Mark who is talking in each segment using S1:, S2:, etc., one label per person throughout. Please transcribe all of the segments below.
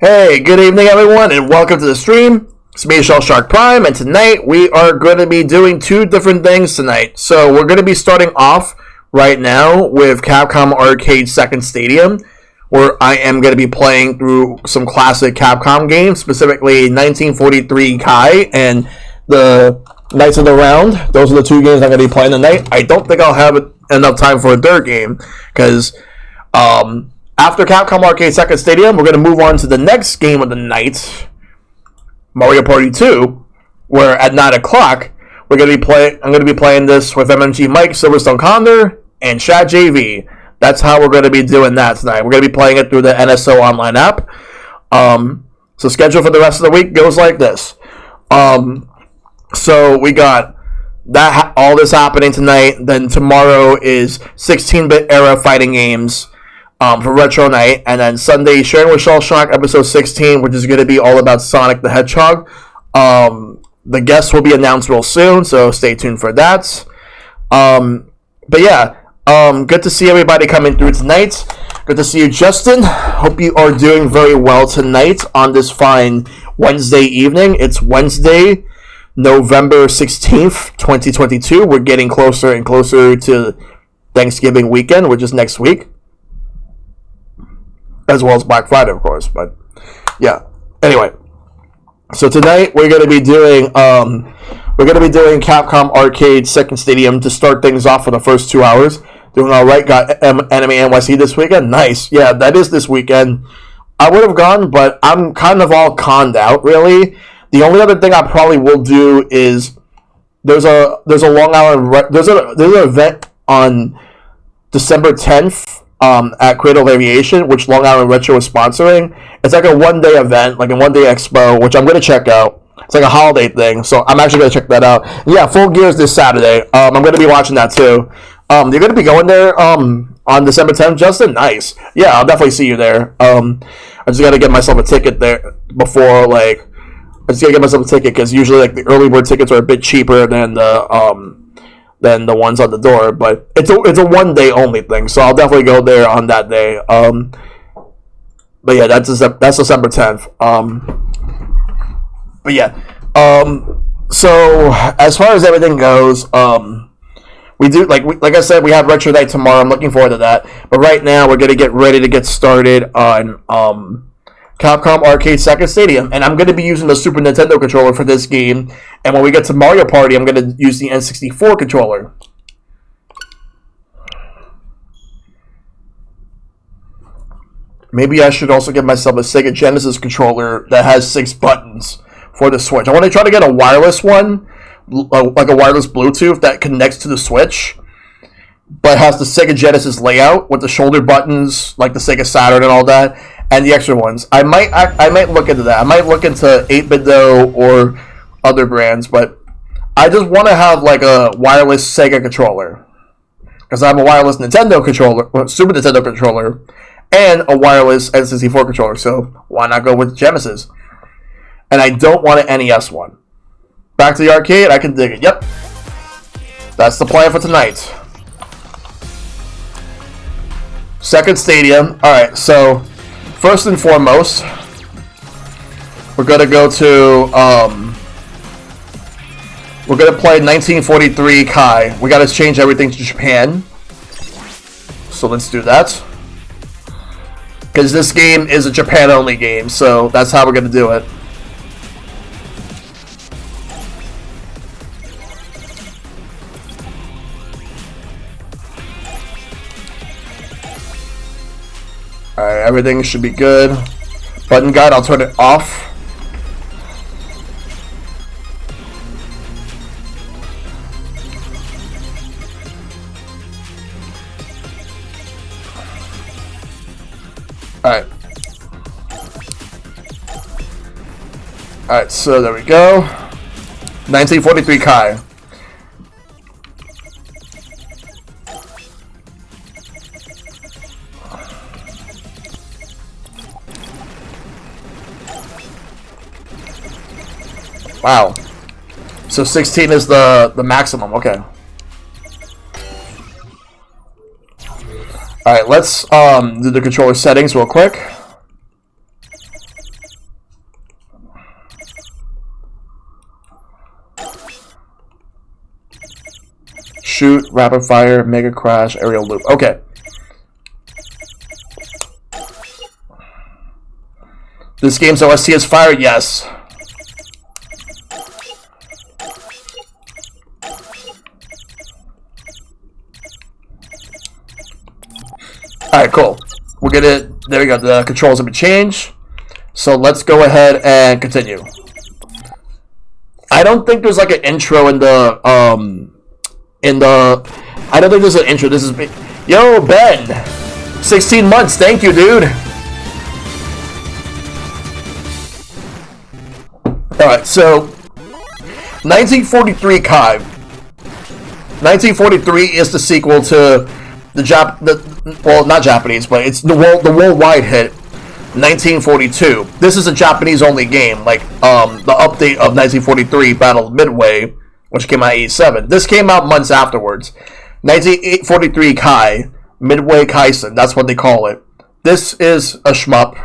S1: Hey, good evening everyone, and welcome to the stream. It's me, ShellshockPrime, and tonight we are going to be doing two different things tonight. So we're going to be starting off right now with Capcom Arcade Second Stadium, where I am going to be playing through some classic Capcom games, specifically 1943 Kai and the Knights of the Round. Those are the two games I'm going to be playing tonight. I don't think I'll have enough time for a third game, because after Capcom Arcade Second Stadium, we're going to move on to the next game of the night, Mario Party 2, where at 9 o'clock, I'm going to be playing this with MMG Mike, Silverstone Condor, and Shad JV. That's how we're going to be doing that tonight. We're going to be playing it through the NSO online app. So schedule for the rest of the week goes like this. So we got that all this happening tonight. Then tomorrow is 16-bit era fighting games for Retro Night, and then Sunday, Sharing with Shell Shock, episode 16, which is going to be all about Sonic the Hedgehog. The guests will be announced real soon, so stay tuned for that. But yeah, good to see everybody coming through tonight. Good to see you, Justin. Hope you are doing very well tonight on this fine Wednesday evening. It's Wednesday, November 16th, 2022. We're getting closer and closer to Thanksgiving weekend, which is next week, as well as Black Friday, of course. But yeah, anyway, so tonight we're going to be doing Capcom Arcade Second Stadium to start things off for the first 2 hours. Doing all right. Got Anime NYC this weekend. Nice. Yeah, that is this weekend. I would have gone, but I'm kind of all conned out, really. The only other thing I probably will do is there's an event on December 10th. At Cradle of Aviation, which Long Island Retro is sponsoring. It's like a one-day event, like a one-day expo, which I'm going to check out. It's like a holiday thing, so I'm actually going to check that out. Yeah, Full Gear's this Saturday. I'm going to be watching that too. You're going to be going there on December 10th, Justin? Nice. Yeah, I'll definitely see you there. I just got to get myself a ticket there before, like, I just got to get myself a ticket, because usually, like, the early bird tickets are a bit cheaper than the ones on the door, but it's a one day only thing, so I'll definitely go there on that day. But yeah, that's December 10th. But yeah, so as far as everything goes, we do like I said, we have Retro Night tomorrow. I'm looking forward to that. But right now, we're gonna get ready to get started on Capcom Arcade Second Stadium, and I'm going to be using the Super Nintendo controller for this game, and when we get to Mario Party, I'm going to use the N64 controller. Maybe I should also get myself a Sega Genesis controller that has 6 buttons for the Switch. I want to try to get a wireless one, like a wireless Bluetooth that connects to the Switch, but has the Sega Genesis layout with the shoulder buttons, like the Sega Saturn and all that, and the extra ones. I might look into that. I might look into 8BitDo or other brands, but I just want to have like a wireless Sega controller, because I have a wireless Nintendo controller, Super Nintendo controller, and a wireless N64 controller. So why not go with Genesis? and I don't want an NES one. Back to the arcade, I can dig it. Yep. That's the plan for tonight. Second stadium. Alright, so first and foremost, we're gonna go to we're gonna play 1943 Kai. We gotta change everything to Japan. So let's do that. Because this game is a Japan only game, so that's how we're gonna do it. Alright, everything should be good. Button guide, I'll turn it off. Alright. Alright, so there we go. 1943 Kai. Wow. So 16 is the maximum, okay. Alright, let's do the controller settings real quick. Shoot, rapid fire, mega crash, aerial loop. Okay. This game's OST is fire? Yes. Alright, cool. We'll get it. There we go. The controls have been changed. So let's go ahead and continue. I don't think there's like an intro in the I don't think there's an intro. This is Yo, Ben. 16 months. Thank you, dude. Alright, so 1943 Kai. 1943 is the sequel to well, not Japanese, but it's the worldwide hit 1942. This is a Japanese only game, like the update of 1943 Battle of Midway, which came out in 87. This came out months afterwards. 1943 Kai, Midway Kaisen, that's what they call it. This is a shmup,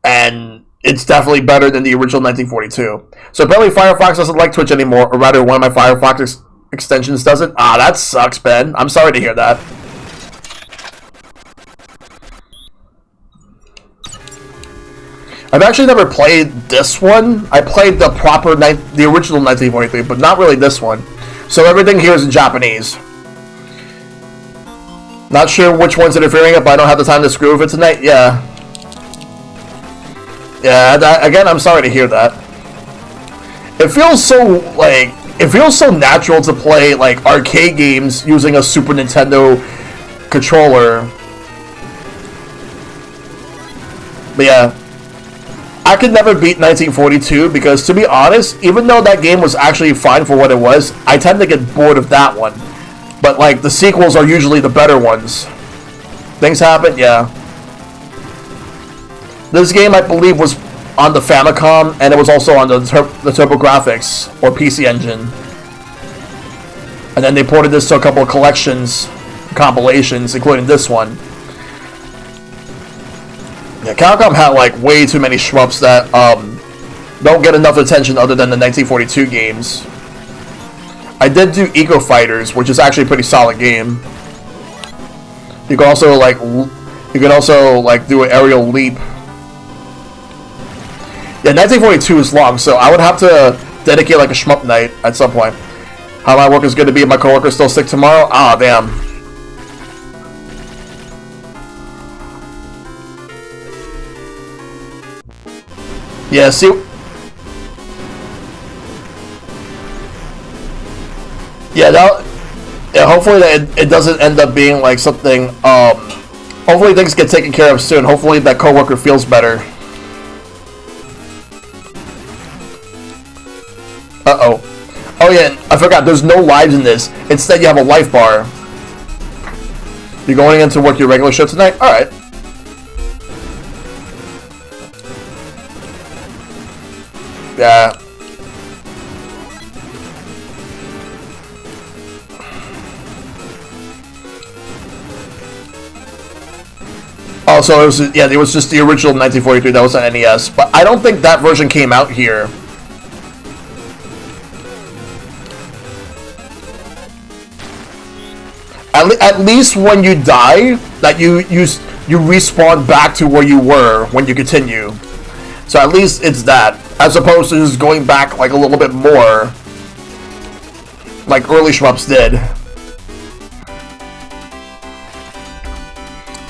S1: and it's definitely better than the original 1942. So apparently Firefox doesn't like Twitch anymore, or rather one of my Firefox extensions doesn't. Ah, that sucks, Ben. I'm sorry to hear that. I've actually never played this one. I played the original 1943, but not really this one. So everything here is in Japanese. Not sure which one's interfering if I don't have the time to screw with it tonight. Yeah. Yeah, again, I'm sorry to hear that. It feels so natural to play like arcade games using a Super Nintendo controller. But yeah, I could never beat 1942 because, to be honest, even though that game was actually fine for what it was, I tend to get bored of that one. But like the sequels are usually the better ones. Things happen, yeah. This game, I believe, was on the Famicom, and it was also on the TurboGrafx, or PC Engine. And then they ported this to a couple of compilations, including this one. Yeah, Capcom had like way too many shmups that don't get enough attention other than the 1942 games. I did do Eco Fighters, which is actually a pretty solid game. You can also do an aerial leap. Yeah, 1942 is long, so I would have to dedicate like a shmup night at some point. How my work is going to be if my coworkers still sick tomorrow? Ah, damn. Yeah, see... Yeah, hopefully it doesn't end up being like something, hopefully things get taken care of soon. Hopefully that coworker feels better. Uh-oh. Oh yeah, I forgot, there's no lives in this. Instead, you have a life bar. You're going in to work your regular shift tonight? Alright. Yeah. Oh, so it was, yeah, it was just the original 1943 that was on NES, but I don't think that version came out here. At least when you die, that you respawn back to where you were when you continue. So at least it's that, as opposed to just going back like a little bit more, like early shmups did.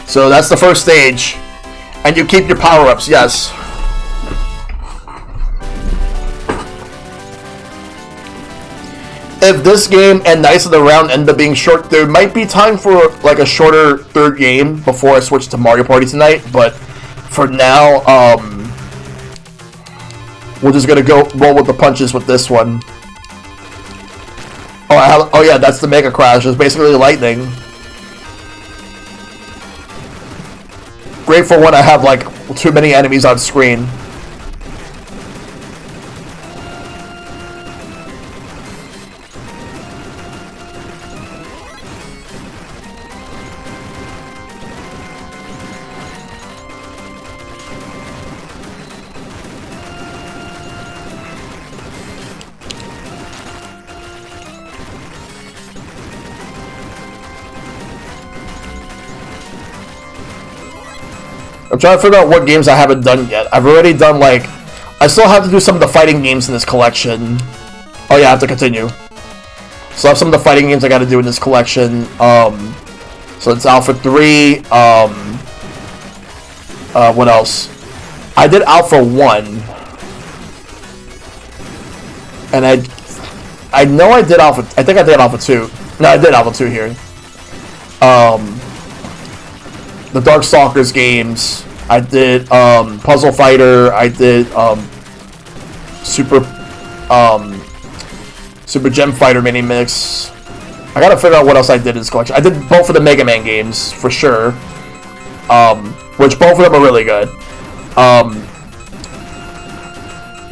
S1: So that's the first stage, and you keep your power-ups, yes. If this game and Knights of the Round end up being short, there might be time for like a shorter third game before I switch to Mario Party tonight, but for now, we're just gonna go roll with the punches with this one. Oh yeah, that's the Mega Crash. It's basically lightning. Great for when I have like too many enemies on screen. I'm trying to figure out what games I haven't done yet. I've already done, like... I still have to do some of the fighting games in this collection. Oh yeah, I have to continue. So I have some of the fighting games I gotta do in this collection. So it's Alpha 3. What else? I did Alpha 1. And I know I did Alpha... I think I did Alpha 2. No, I did Alpha 2 here. The Darkstalkers games. I did Puzzle Fighter. I did Super Gem Fighter Mini Mix. I gotta figure out what else I did in this collection. I did both of the Mega Man games for sure, which both of them are really good.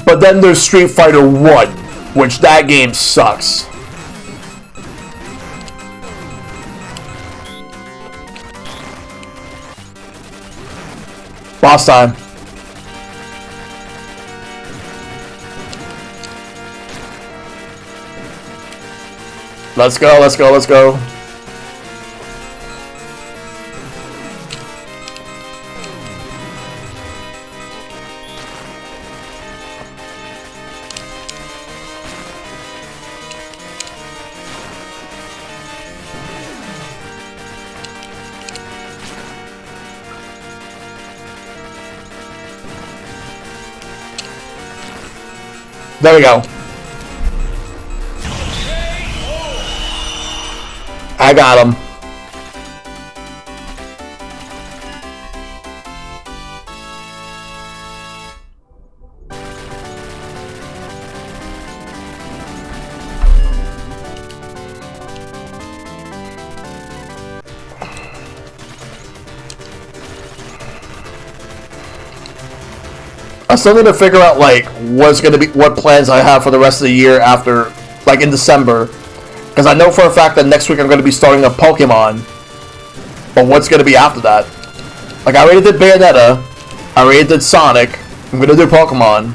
S1: But then there's Street Fighter 1, which that game sucks. Boss time. Let's go, let's go, let's go. There we go. I got him. I still need to figure out like what plans I have for the rest of the year after, like in December, because I know for a fact that next week I'm going to be starting a Pokemon. But what's going to be after that? Like I already did Bayonetta, I already did Sonic. I'm going to do Pokemon.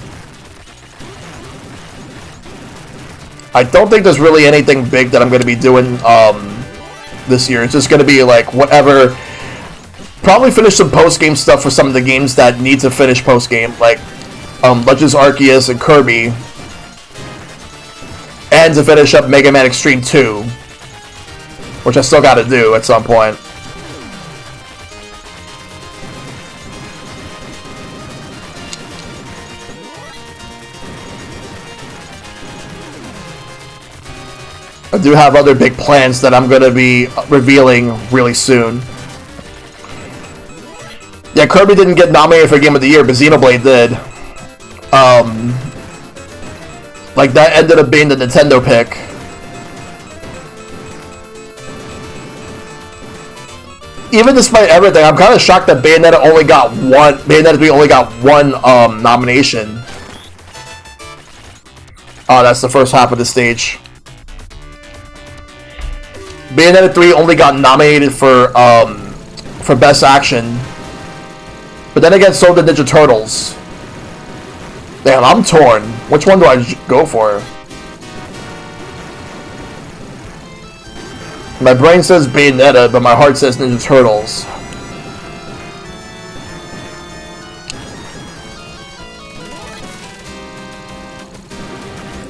S1: I don't think there's really anything big that I'm going to be doing this year. It's just going to be like whatever. Probably finish some post-game stuff for some of the games that need to finish post-game, like Legends Arceus and Kirby. And to finish up Mega Man Extreme 2, which I still gotta do at some point. I do have other big plans that I'm gonna be revealing really soon. Yeah, Kirby didn't get nominated for Game of the Year, but Xenoblade did. Like, that ended up being the Nintendo pick. Even despite everything, I'm kind of shocked that Bayonetta only got one nomination. Oh, that's the first half of the stage. Bayonetta 3 only got nominated for Best Action. But then again, so did Ninja Turtles. Damn, I'm torn. Which one do I go for? My brain says Bayonetta, but my heart says Ninja Turtles.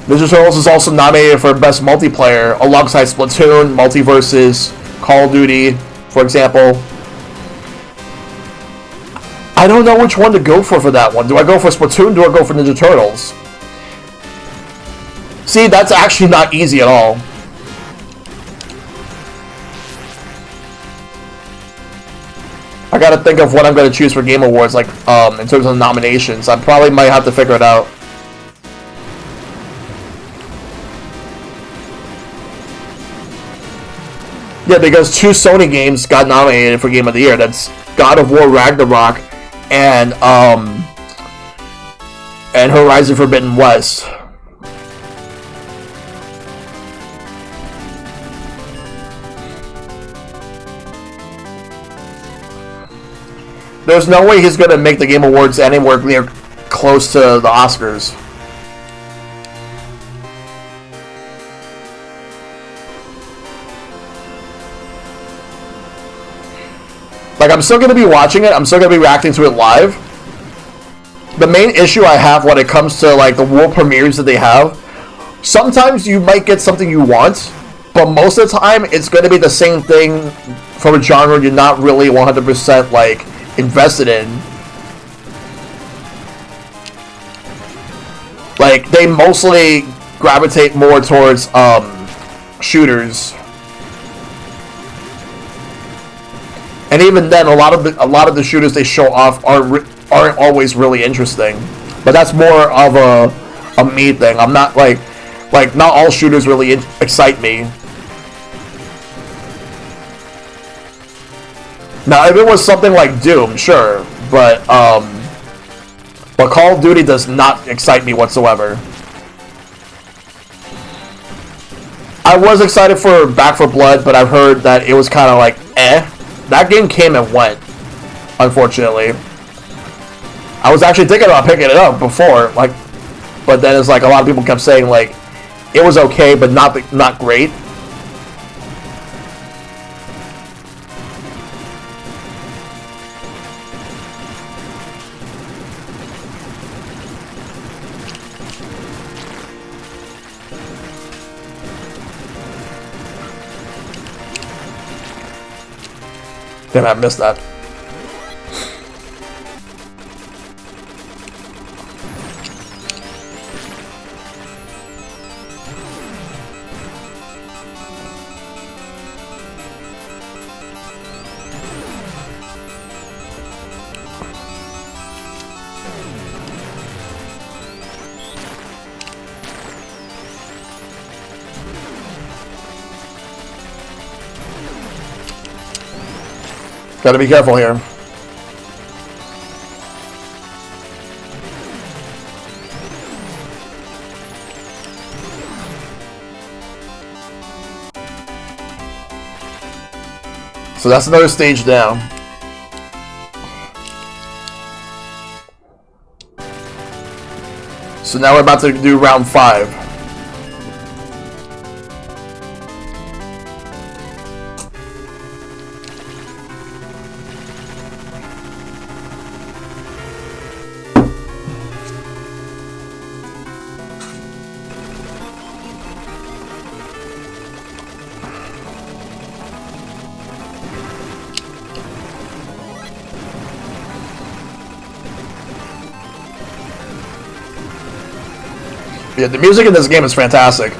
S1: Ninja Turtles is also nominated for Best Multiplayer, alongside Splatoon, Multiverses, Call of Duty, for example. I don't know which one to go for that one. Do I go for Splatoon? Do I go for Ninja Turtles? See, that's actually not easy at all. I gotta think of what I'm gonna choose for Game Awards, like, in terms of nominations. I probably might have to figure it out. Yeah, because 2 Sony games got nominated for Game of the Year. That's God of War Ragnarok and Horizon Forbidden West. There's no way he's gonna make the Game Awards anywhere near close to the Oscars. Like, I'm still gonna be watching it. I'm still gonna be reacting to it live. The main issue I have when it comes to, like, the world premieres that they have, sometimes you might get something you want, but most of the time it's gonna be the same thing from a genre you're not really 100% like invested in. Like, they mostly gravitate more towards shooters. And even then, a lot of the shooters they show off aren't always really interesting. But that's more of a me thing. I'm not like not all shooters really excite me. Now, if it was something like Doom, sure, but Call of Duty does not excite me whatsoever. I was excited for Back 4 Blood, but I've heard that it was kind of like eh. That game came and went, unfortunately. I was actually thinking about picking it up before, like, but then it's like a lot of people kept saying like it was okay, but not great. Damn, I missed that. Gotta be careful here. So that's another stage down. So now we're about to do round 5. Yeah, the music in this game is fantastic.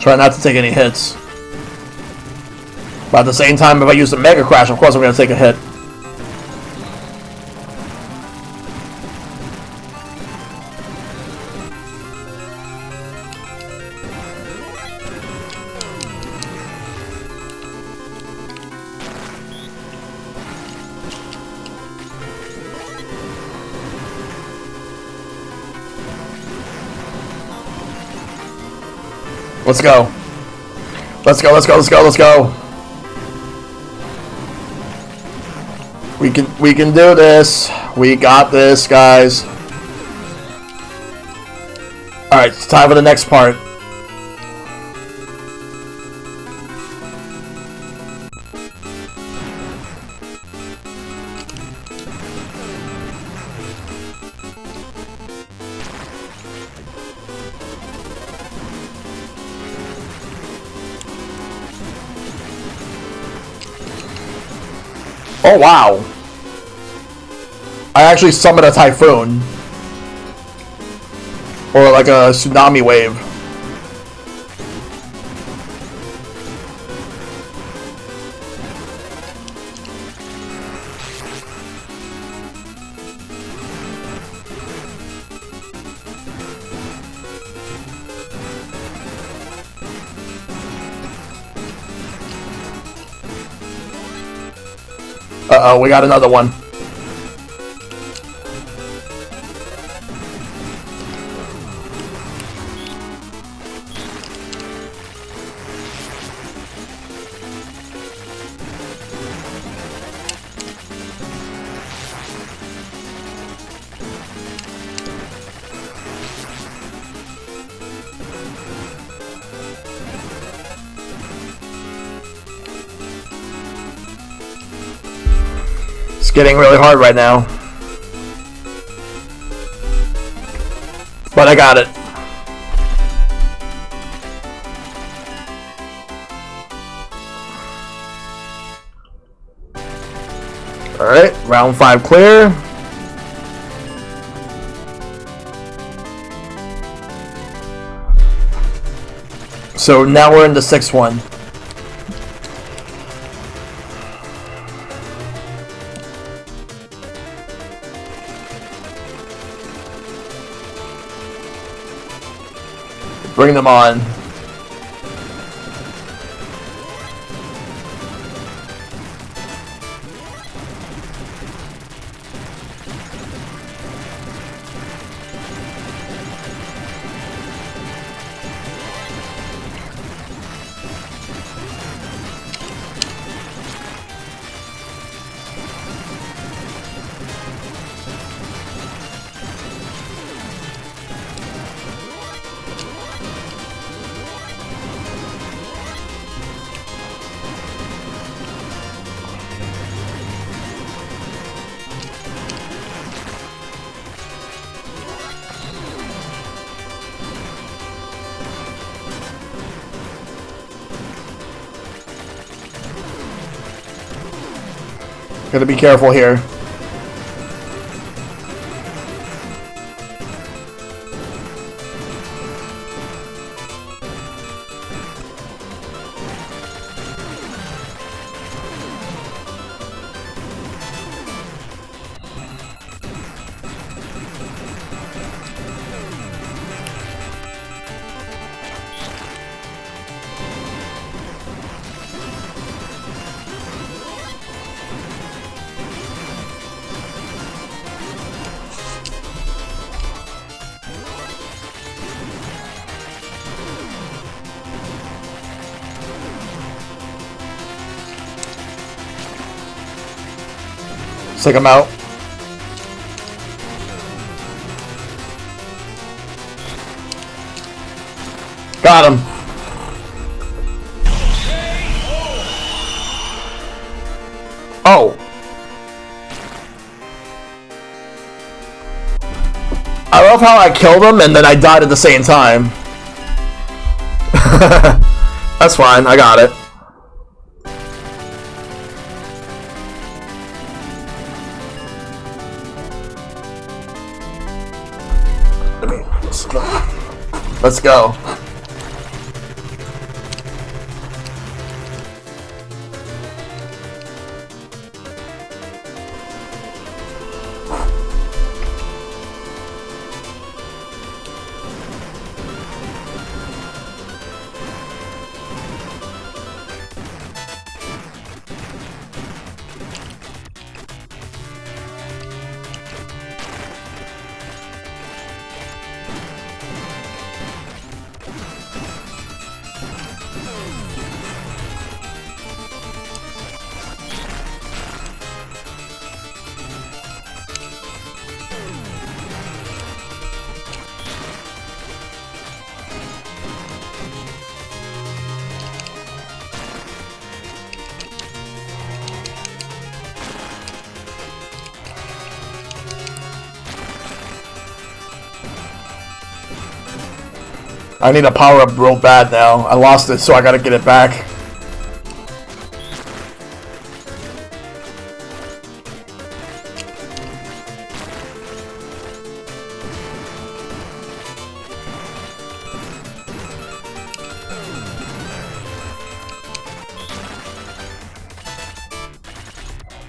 S1: Try not to take any hits. But at the same time, if I use the Mega Crash, of course I'm going to take a hit. Let's go. Let's go, let's go, let's go, let's go. We can do this. We got this, guys. Alright, it's time for the next part. Oh, wow. I actually summoned a typhoon. Or like a tsunami wave. Uh-oh, we got another one. It's getting really hard right now. But I got it. Alright, round 5 clear. So now we're in the 6th one. Bring them on. Gotta be careful here. Take him out. Got him. Oh. I love how I killed him and then I died at the same time. That's fine, I got it. Let's go. I need a power up real bad now. I lost it, so I gotta get it back.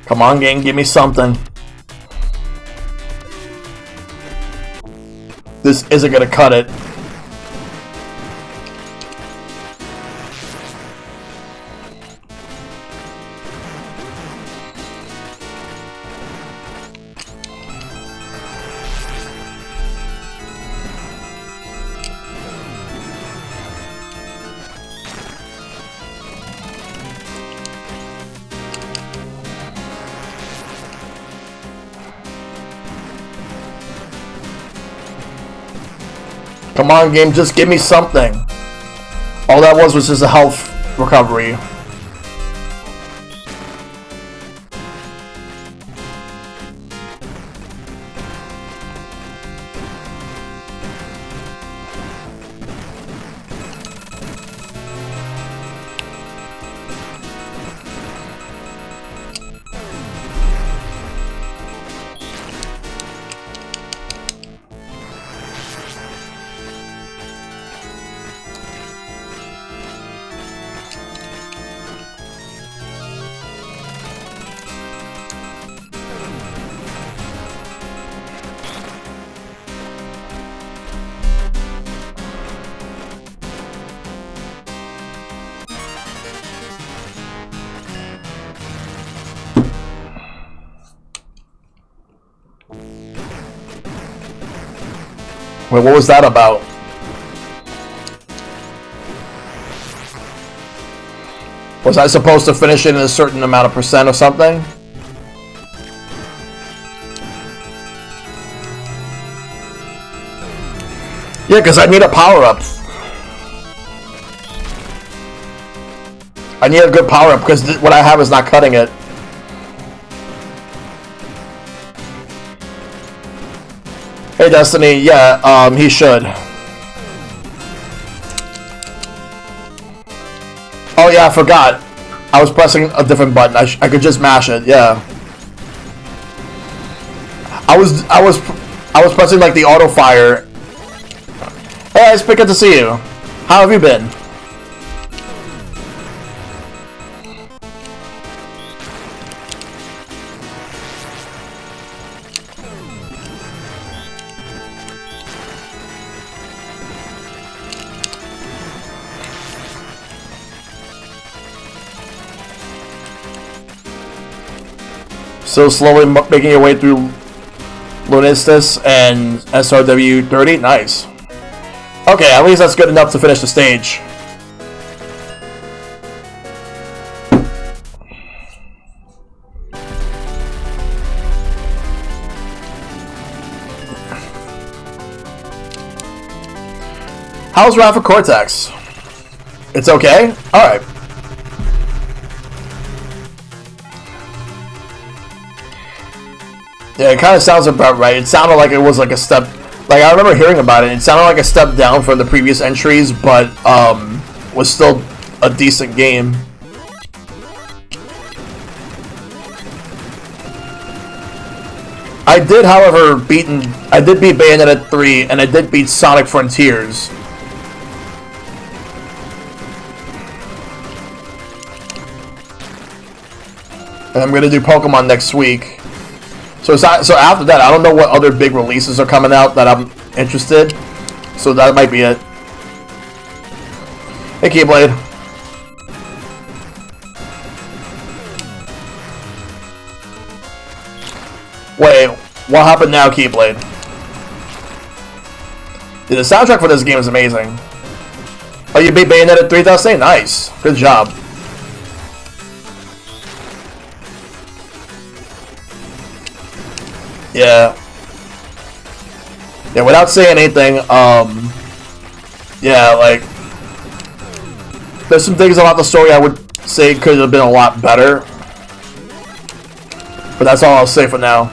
S1: Come on, game, give me something. This isn't gonna cut it. Come on, game, just give me something. All that was just a health recovery. Wait, what was that about? Was I supposed to finish it in a certain amount of percent or something? Yeah, because I need a power-up. I need a good power-up because what I have is not cutting it. Hey Destiny, yeah, he should. Oh yeah, I forgot. I was pressing a different button. I could just mash it. Yeah. I was pressing like the auto fire. Hey, it's good to see you. How have you been? So slowly making your way through Lunistus and SRW 30. Nice. Okay, at least that's good enough to finish the stage. How's Rafa Cortex? It's okay? Alright. Yeah, it kind of sounds about right. It sounded like it was like a step... Like, I remember hearing about it. It sounded like a step down from the previous entries, but was still a decent game. I did, however, beat Bayonetta 3, and I did beat Sonic Frontiers. And I'm gonna do Pokemon next week. So after that, I don't know what other big releases are coming out that I'm interested. So that might be it. Hey, Keyblade. Wait, what happened now, Keyblade? Dude, the soundtrack for this game is amazing. Oh, you beat Bayonetta 3, that's nice. Good job. Yeah. Yeah, without saying anything, yeah, like, there's some things about the story I would say could have been a lot better. But that's all I'll say for now.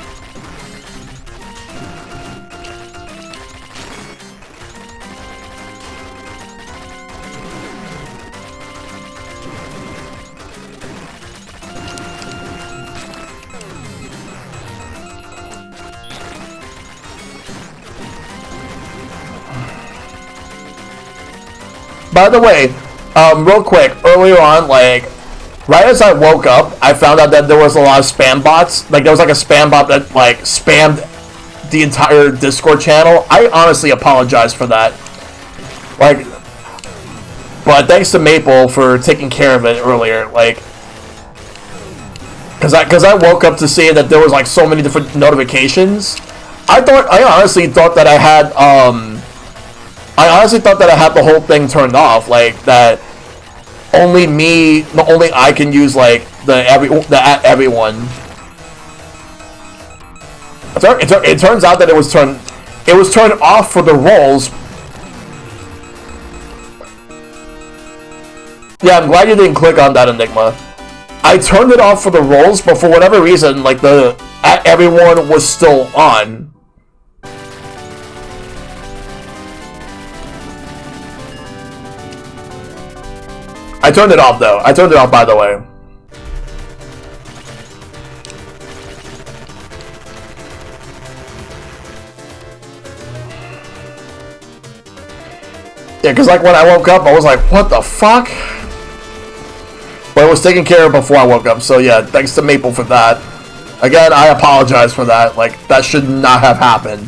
S1: By the way, real quick, earlier on, like, right as I woke up, I found out that there was a lot of spam bots. Like, there was like a spam bot that, like, spammed the entire Discord channel. I honestly apologize for that. Like, but thanks to Maple for taking care of it earlier. Like, cause I woke up to see that there was like so many different notifications. I honestly thought that I had the whole thing turned off. Like that only I can use like the everyone. It turns out that it was turned off for the roles. Yeah, I'm glad you didn't click on that, Enigma. I turned it off for the roles, but for whatever reason, like the everyone was still on. I turned it off though. I turned it off, by the way. Yeah, because like when I woke up, I was like, what the fuck? But it was taken care of before I woke up, so yeah, thanks to Maple for that. Again, I apologize for that. Like, that should not have happened.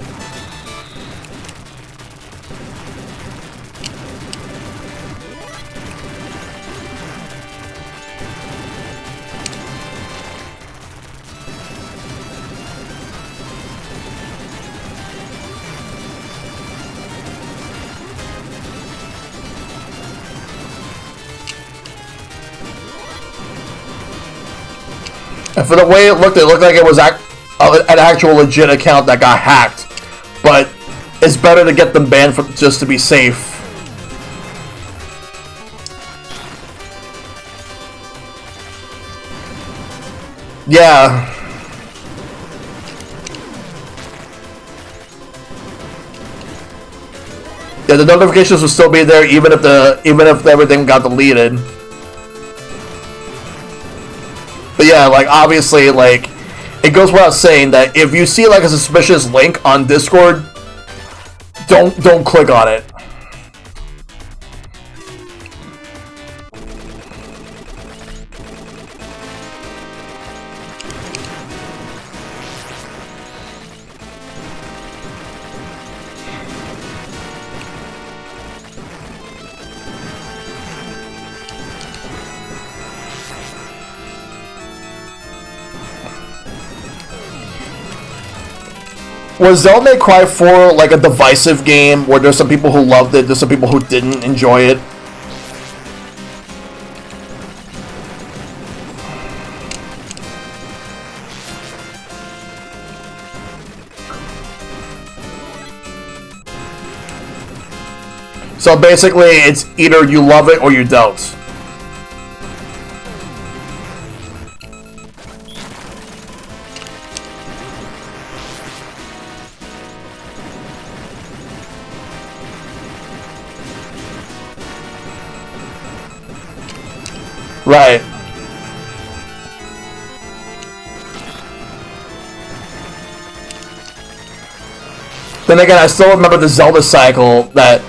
S1: And for the way it looked like it was an actual legit account that got hacked. But it's better to get them banned just to be safe. Yeah. Yeah, the notifications will still be there even if everything got deleted. But yeah, like obviously, like it goes without saying that if you see like a suspicious link on Discord, don't click on it. Was Devil May Cry 4 like a divisive game where there's some people who loved it, there's some people who didn't enjoy it? So basically, it's either you love it or you don't. Right. Then again, I still remember the Zelda cycle that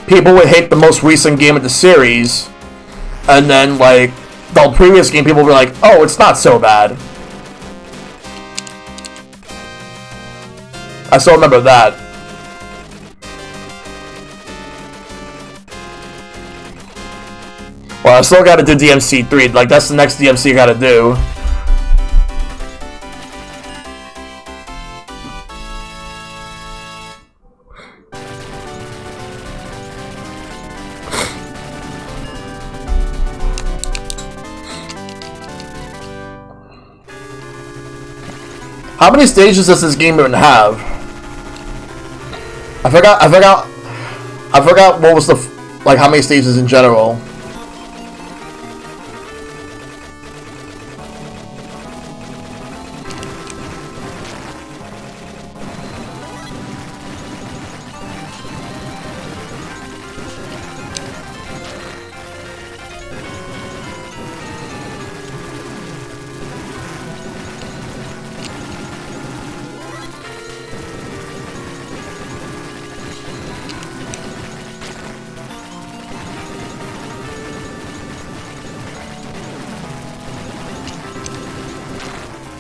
S1: people would hate the most recent game of the series, and then like the previous game, people were like, "Oh, it's not so bad." I still remember that. Well, I still gotta do DMC 3. Like, that's the next DMC I gotta do. How many stages does this game even have? I forgot what was the, like, how many stages in general.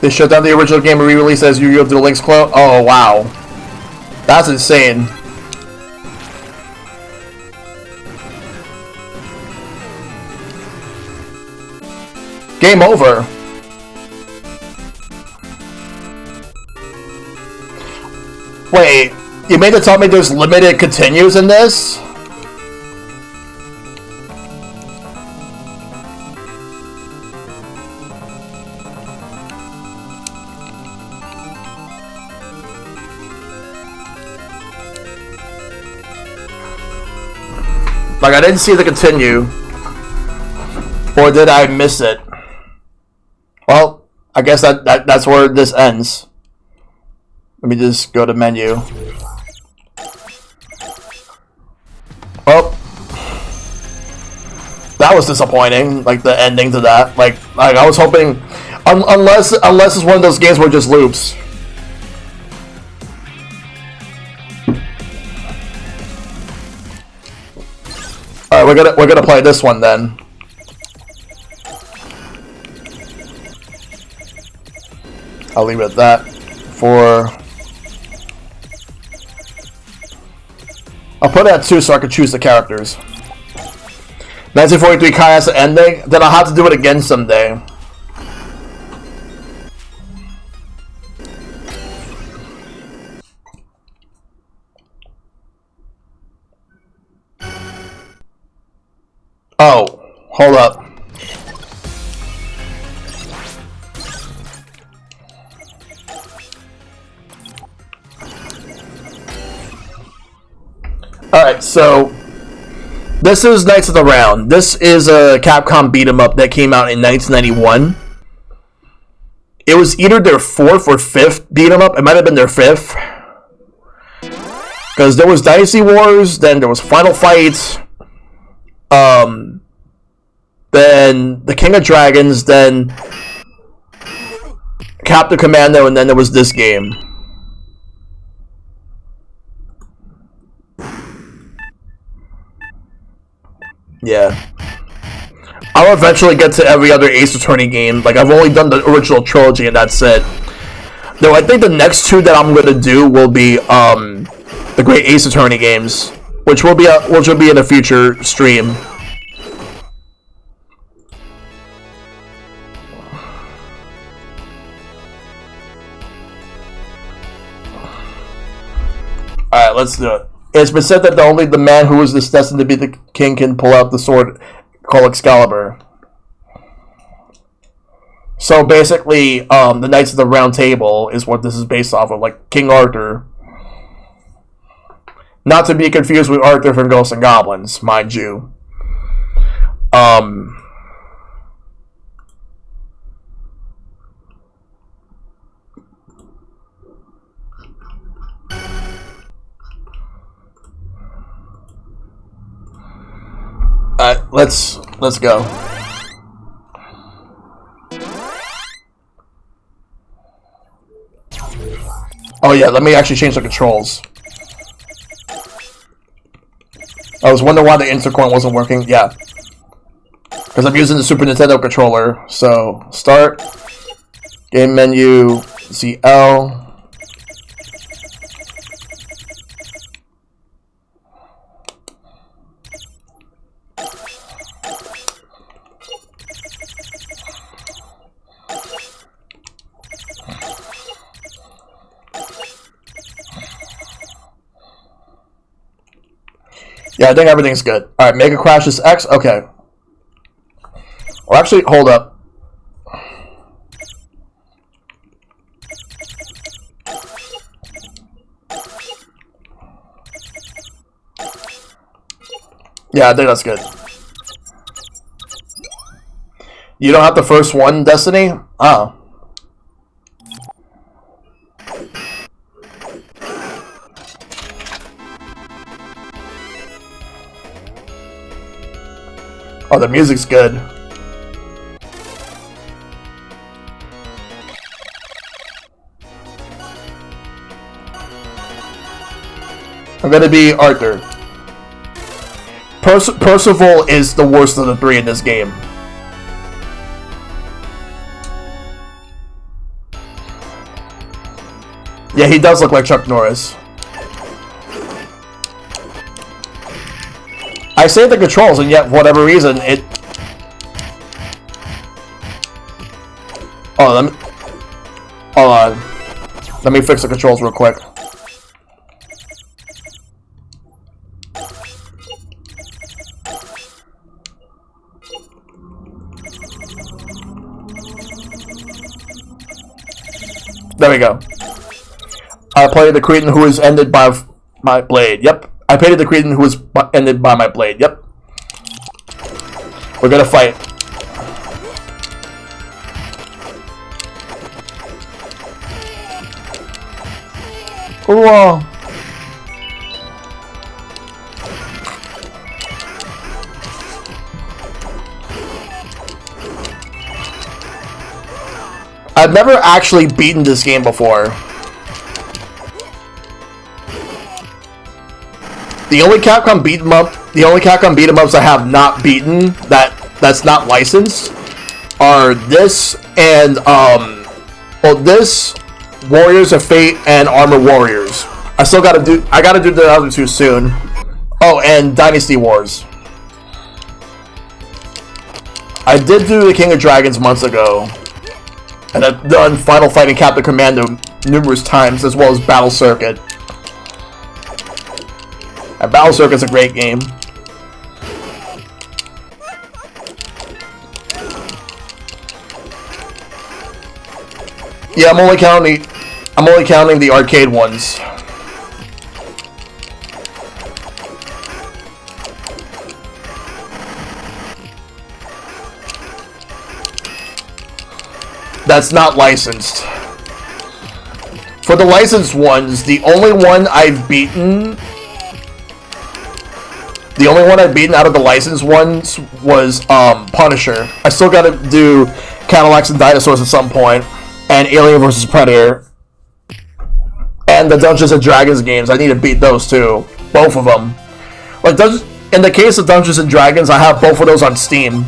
S1: They shut down the original game and re-released as Yu-Gi-Oh! Duel Links clone? Oh, wow. That's insane. Game over. Wait, you mean to tell me there's limited continues in this? Like, I didn't see the continue. Or did I miss it? Well, I guess that's where this ends. Let me just go to menu. Oh. That was disappointing, like the ending to that. Like I was hoping, unless it's one of those games where it just loops. All right, we're gonna play this one then. I'll leave it at that. I'll put it at 2 so I can choose the characters. 1943 Kai has an ending, then I'll have to do it again someday. Oh, hold up. Alright, so this is Knights of the Round. This is a Capcom beat-em-up that came out in 1991. It was either their 4th or 5th beat-em-up. It might have been their 5th. Because there was Dynasty Wars, then there was Final Fight, then the King of Dragons, then Captain Commando, and then there was this game. Yeah. I'll eventually get to every other Ace Attorney game. Like, I've only done the original trilogy and that's it. Though I think the next 2 that I'm gonna do will be the Great Ace Attorney games, which will be in a future stream. Alright, let's do it. It's been said that only the man who is destined to be the king can pull out the sword called Excalibur. So basically, the Knights of the Round Table is what this is based off of, like King Arthur. Not to be confused with Arthur from Ghosts and Goblins, mind you. Let's go. Oh yeah, let me actually change the controls. I was wondering why the intercoin wasn't working. Yeah. Because I'm using the Super Nintendo controller. So, start. Game menu. ZL. Yeah, I think everything's good. Alright, Mega Crash is X. Okay. Or actually, hold up. Yeah, I think that's good. You don't have the first one, Destiny? Oh. Oh, the music's good. I'm gonna be Arthur. Percival is the worst of the 3 in this game. Yeah, he does look like Chuck Norris. I saved the controls, and yet, for whatever reason, it... Oh, hold on. Let me fix the controls real quick. There we go. I played the Cretan who was ended by my blade. Yep. I played the Cretan who was ended by my blade. Yep. We're gonna fight. Whoa. I've never actually beaten this game before. The only Capcom beat 'em ups I have not beaten that's not licensed are this and well, this, Warriors of Fate, and Armor Warriors. I gotta do the other two soon. Oh, and Dynasty Wars. I did do the King of Dragons months ago. And I've done Final Fight and Captain Commando numerous times, as well as Battle Circuit. And Battle Circuit's a great game. Yeah, I'm only counting the arcade ones. That's not licensed. For the licensed ones, the only one I've beaten out of the licensed ones was Punisher. I still gotta do Cadillacs and Dinosaurs at some point, and Alien vs. Predator, and the Dungeons and Dragons games. I need to beat those too, both of them. Like, in the case of Dungeons and Dragons, I have both of those on Steam.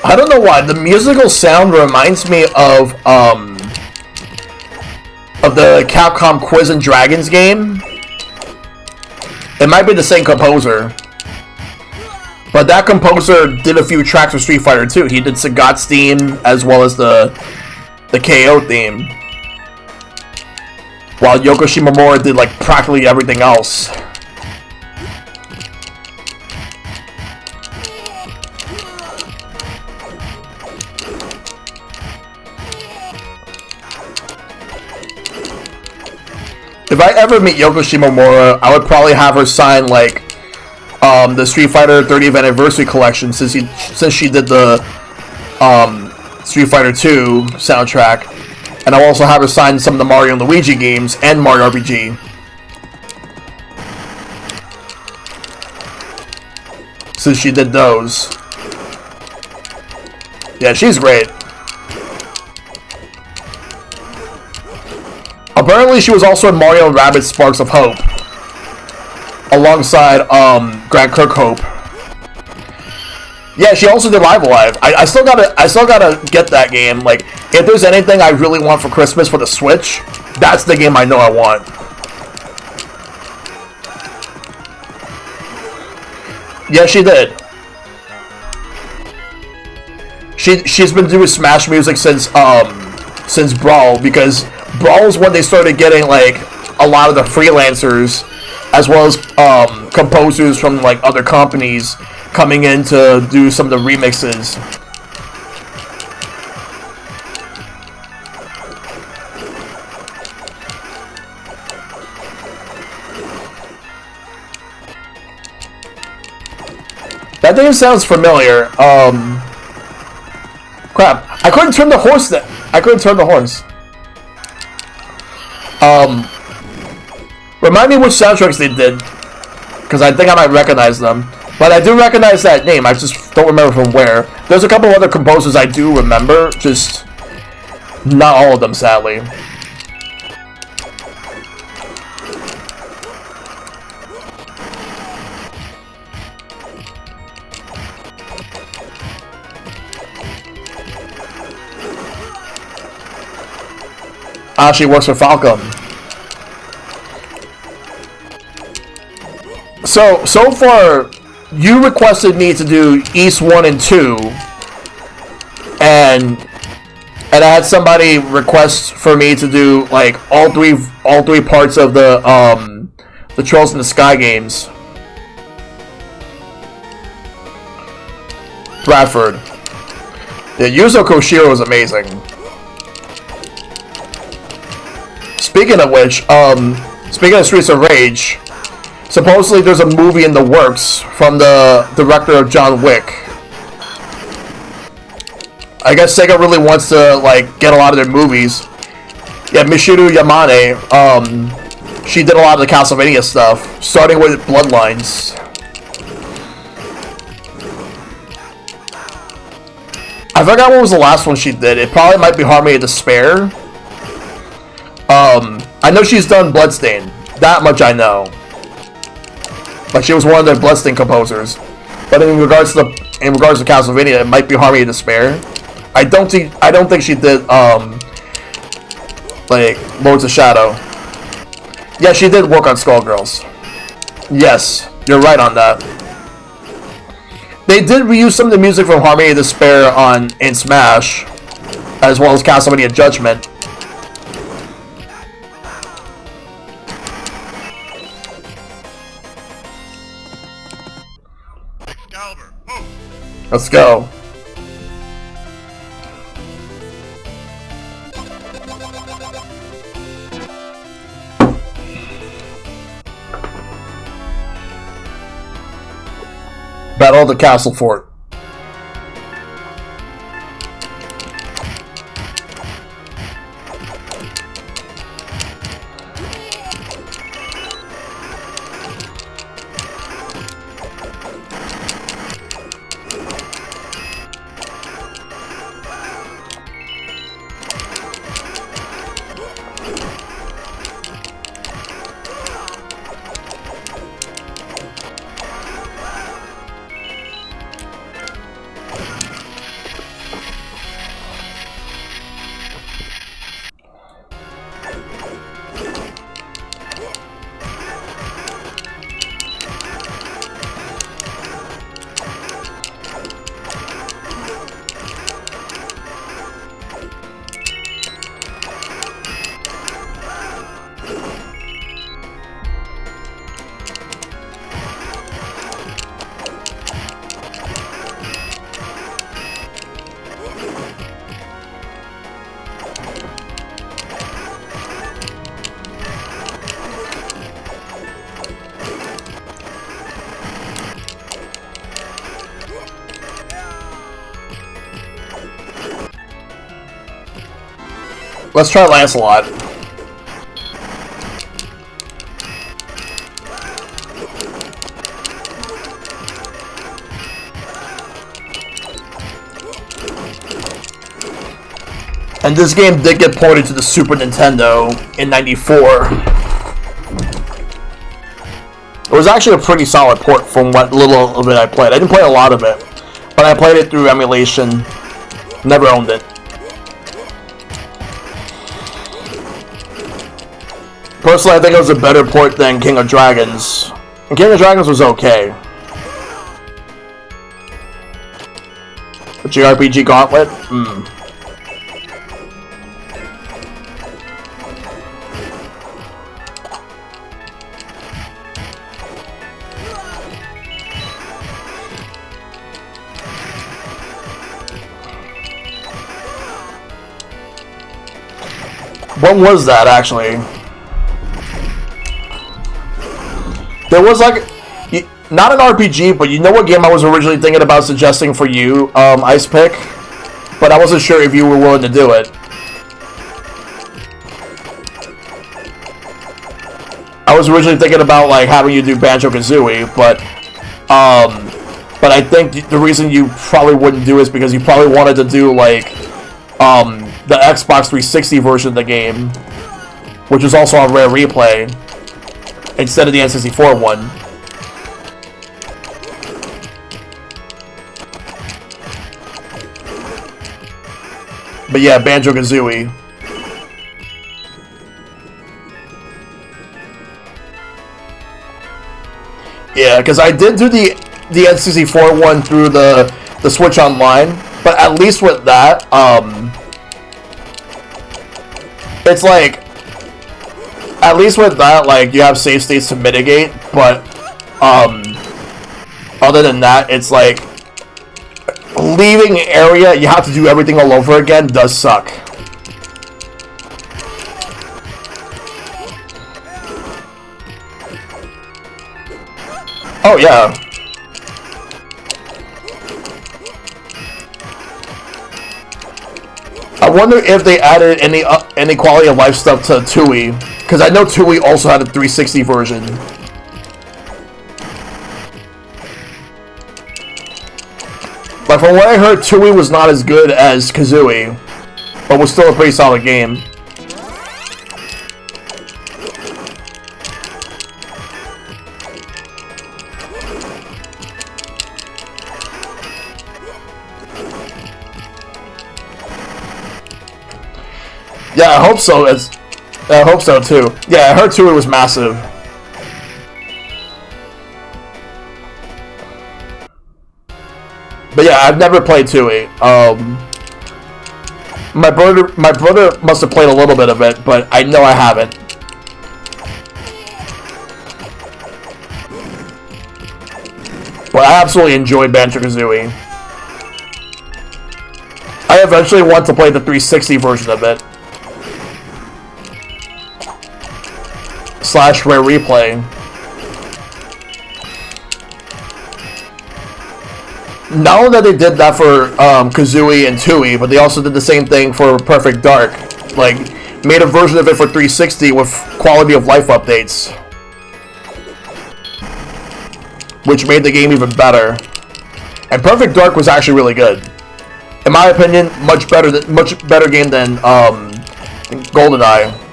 S1: I don't know why, the musical sound reminds me of the Capcom Quiz and Dragons game. It might be the same composer. But that composer did a few tracks for Street Fighter 2. He did Sagat's theme, as well as the KO theme. While Yoko Shimomura did, like, practically everything else. If I ever meet Yoko Shimomura, I would probably have her sign, like, the Street Fighter 30th Anniversary Collection, since she did the Street Fighter 2 soundtrack. And I'll also have her sign some of the Mario and Luigi games and Mario RPG. Since she did those. Yeah, she's great. Apparently, she was also in Mario and Rabbids Sparks of Hope, alongside Grant Kirkhope. Yeah, she also did Live Alive. I still gotta get that game. Like, if there's anything I really want for Christmas for the Switch, that's the game I know I want. Yeah, she did. She's been doing Smash music since Brawl, because Brawl is when they started getting, like, a lot of the freelancers, as well as composers from, like, other companies coming in to do some of the remixes. That name sounds familiar. Crap. I couldn't turn the horse then. I couldn't turn the horse. Remind me which soundtracks they did, because I think I might recognize them. But I do recognize that name. I just don't remember from where. There's a couple other composers I do remember, just not all of them, sadly. She works for Falcom. So far, you requested me to do East 1 and 2, and I had somebody request for me to do like all three parts of the Trolls in the Sky games. Bradford. Yeah, Yuzo Koshiro is amazing. Speaking of which, speaking of Streets of Rage, supposedly there's a movie in the works from the director of John Wick. I guess Sega really wants to like get a lot of their movies. Yeah, Michiru Yamane, she did a lot of the Castlevania stuff, starting with Bloodlines. I forgot what was the last one she did. It probably might be Harmony of Despair. I know she's done Bloodstain. That much I know. Like she was one of the Bloodstain composers. But in regards to Castlevania, it might be Harmony of Despair. I don't think she did like Lords of Shadow. Yeah, she did work on Skullgirls. Yes, you're right on that. They did reuse some of the music from Harmony of Despair in Smash, as well as Castlevania Judgment. Let's go. Battle of the Castle Fort. Let's try Lancelot. And this game did get ported to the Super Nintendo in '94. It was actually a pretty solid port from what little of it I played. I didn't play a lot of it, but I played it through emulation. Never owned it. Personally, I think it was a better port than King of Dragons. And King of Dragons was okay. The JRPG Gauntlet? What was that, actually? There was like, not an RPG, but you know what game I was originally thinking about suggesting for you, Ice Pick? But I wasn't sure if you were willing to do it. I was originally thinking about like having you do Banjo-Kazooie, but But I think the reason you probably wouldn't do is because you probably wanted to do like the Xbox 360 version of the game, which is also on Rare Replay, instead of the N64 one. But yeah, Banjo-Kazooie. Yeah, because I did do the N64 one through the Switch Online, but at least with that, it's like, at least with that, like, you have save states to mitigate, but, other than that, it's like, leaving an area, you have to do everything all over again, does suck. Oh, yeah. I wonder if they added any quality of life stuff to Tui, because I know Tui also had a 360 version. But from what I heard, Tui was not as good as Kazooie, but was still a pretty solid game. Yeah, I hope so. I hope so too. Yeah, I heard Tui was massive. But yeah, I've never played Tui. My brother must have played a little bit of it, but I know I haven't. But I absolutely enjoyed Banjo-Kazooie. I eventually want to play the 360 version of it. / Rare Replay. Not only that they did that for Kazooie and Tui, but they also did the same thing for Perfect Dark. Like, made a version of it for 360 with quality of life updates, which made the game even better. And Perfect Dark was actually really good. In my opinion, much better game than GoldenEye.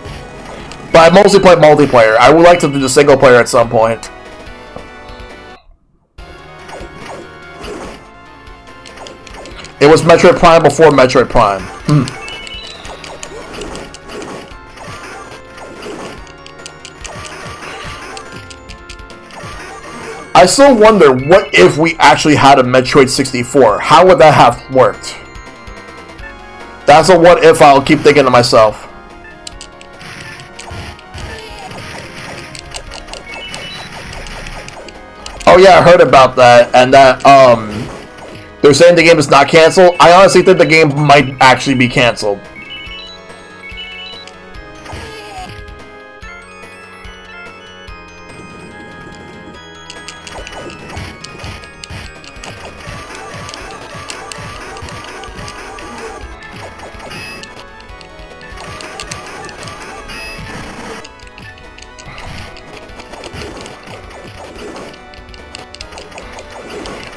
S1: But I mostly play multiplayer. I would like to do the single player at some point. It was Metroid Prime before Metroid Prime. I still wonder, what if we actually had a Metroid 64? How would that have worked? That's a what if I'll keep thinking to myself. Oh yeah, I heard about that, and that, they're saying the game is not canceled. I honestly think the game might actually be canceled.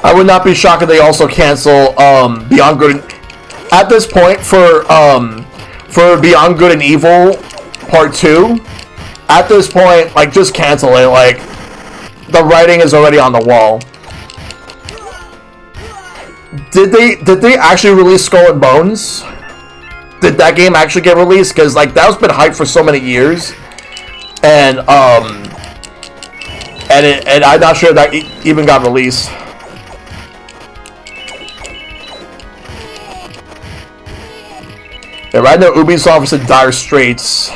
S1: I would not be shocked if they also cancel Beyond Good. At this point, for Beyond Good and Evil Part 2, at this point, like, just cancel it. Like, the writing is already on the wall. Did they actually release Skull and Bones? Did that game actually get released? Because, like, that's been hyped for so many years, and I'm not sure that even got released. Yeah, right now Ubisoft is in dire straits.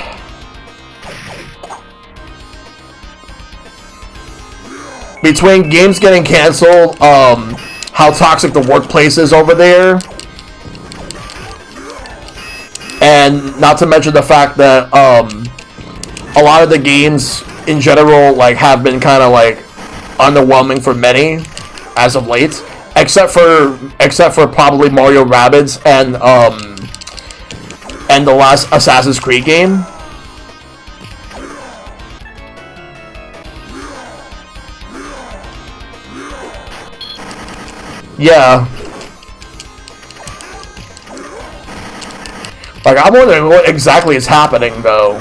S1: Between games getting canceled, how toxic the workplace is over there, and not to mention the fact that a lot of the games in general, like, have been kind of like underwhelming for many as of late, except for probably Mario Rabbids and the last Assassin's Creed game. Yeah. Like, I'm wondering what exactly is happening, though.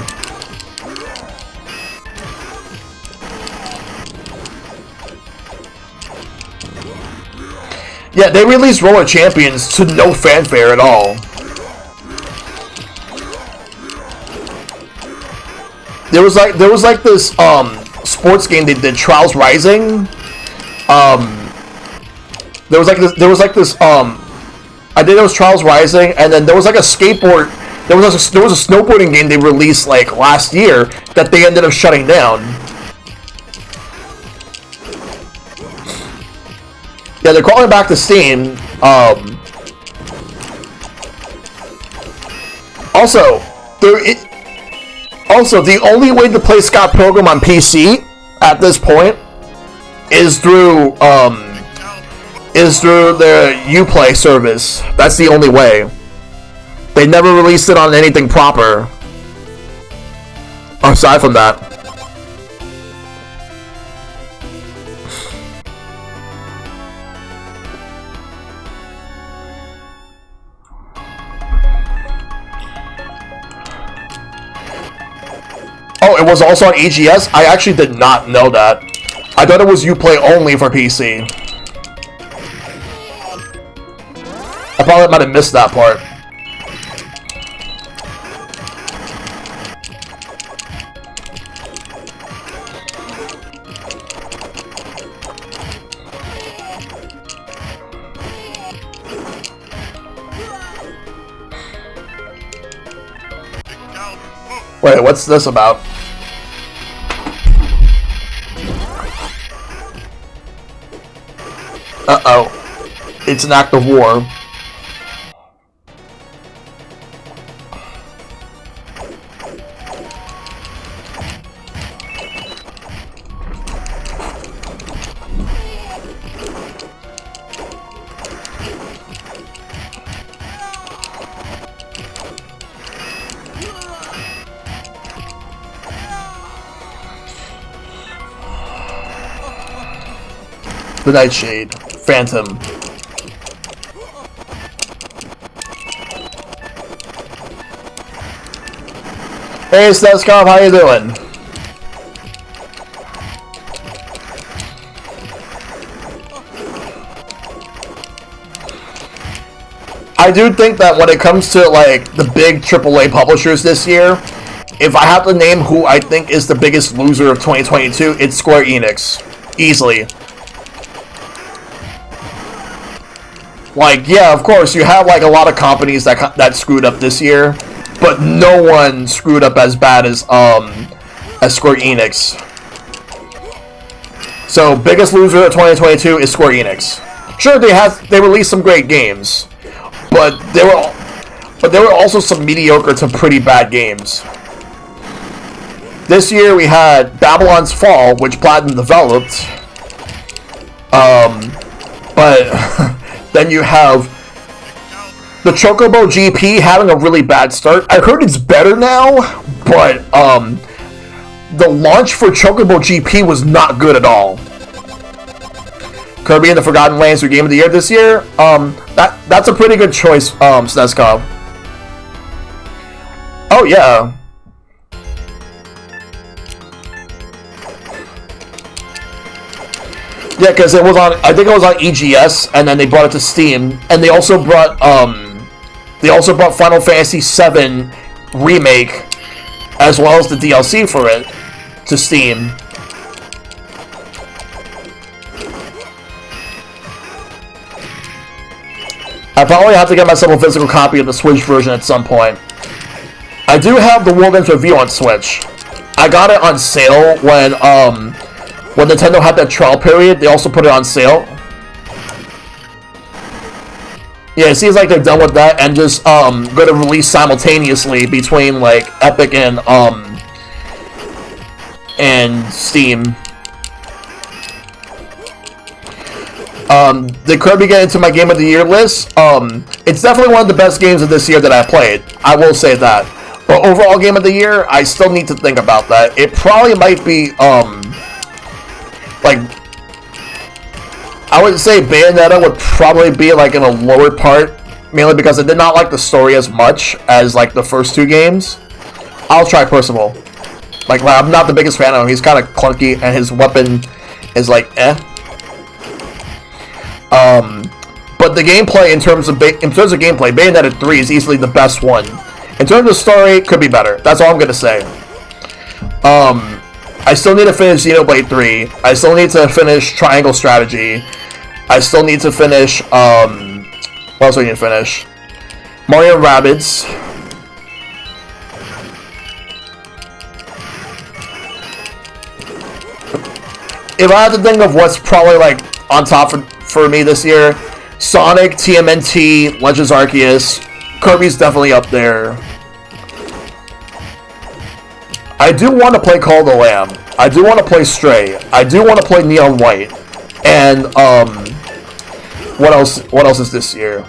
S1: Yeah, they released Roller Champions to no fanfare at all. There was like this sports game they did, Trials Rising. There was like this I think it was Trials Rising, and then there was like a skateboard. There was a snowboarding game they released like last year that they ended up shutting down. Yeah, they're calling back to Steam. Also, the only way to play Scott Pilgrim on PC at this point is through the Uplay service. That's the only way. They never released it on anything proper. Aside from that. Oh, it was also on EGS? I actually did not know that. I thought it was Uplay only for PC. I probably might have missed that part. Wait, what's this about? Uh-oh. It's an act of war. The Nightshade. Phantom. Hey, Snezcom, how you doing? I do think that when it comes to, like, the big AAA publishers this year, if I have to name who I think is the biggest loser of 2022, it's Square Enix. Easily. Like, yeah, of course, you have, like, a lot of companies that screwed up this year, but no one screwed up as bad as Square Enix. So, biggest loser of 2022 is Square Enix. Sure, they released some great games, but there were also some mediocre to pretty bad games. This year we had Babylon's Fall, which Platinum developed, but then you have the Chocobo GP having a really bad start. I heard it's better now, but the launch for Chocobo GP was not good at all. Kirby and the Forgotten Lands were Game of the Year this year. That's a pretty good choice, Snezcov. Oh yeah. Yeah, because it was on. I think it was on EGS, and then they brought it to Steam, and they also brought Final Fantasy VII Remake, as well as the DLC for it, to Steam. I probably have to get myself a physical copy of the Switch version at some point. I do have the World Ends Review on Switch. I got it on sale when Nintendo had that trial period. They also put it on sale. Yeah, it seems like they're done with that and just going to release simultaneously between like Epic and Steam. Did Kirby get into my Game of the Year list? It's definitely one of the best games of this year that I played. I will say that. But overall Game of the Year, I still need to think about that. It probably might be like I would say Bayonetta would probably be like in a lower part, mainly because I did not like the story as much as like the first two games. I'll try Percival. Like I'm not the biggest fan of him. He's kind of clunky, and his weapon is like eh. But the gameplay in terms of gameplay, Bayonetta 3 is easily the best one. In terms of story, could be better. That's all I'm gonna say. I still need to finish Xenoblade 3. I still need to finish Triangle Strategy. I still need to finish, what else do I need to finish? Mario & Rabbids. If I had to think of what's probably, like, on top for me this year, Sonic, TMNT, Legends Arceus, Kirby's definitely up there. I do want to play Call of the Lamb. I do want to play Stray. I do want to play Neon White. And, what else? What else is this year?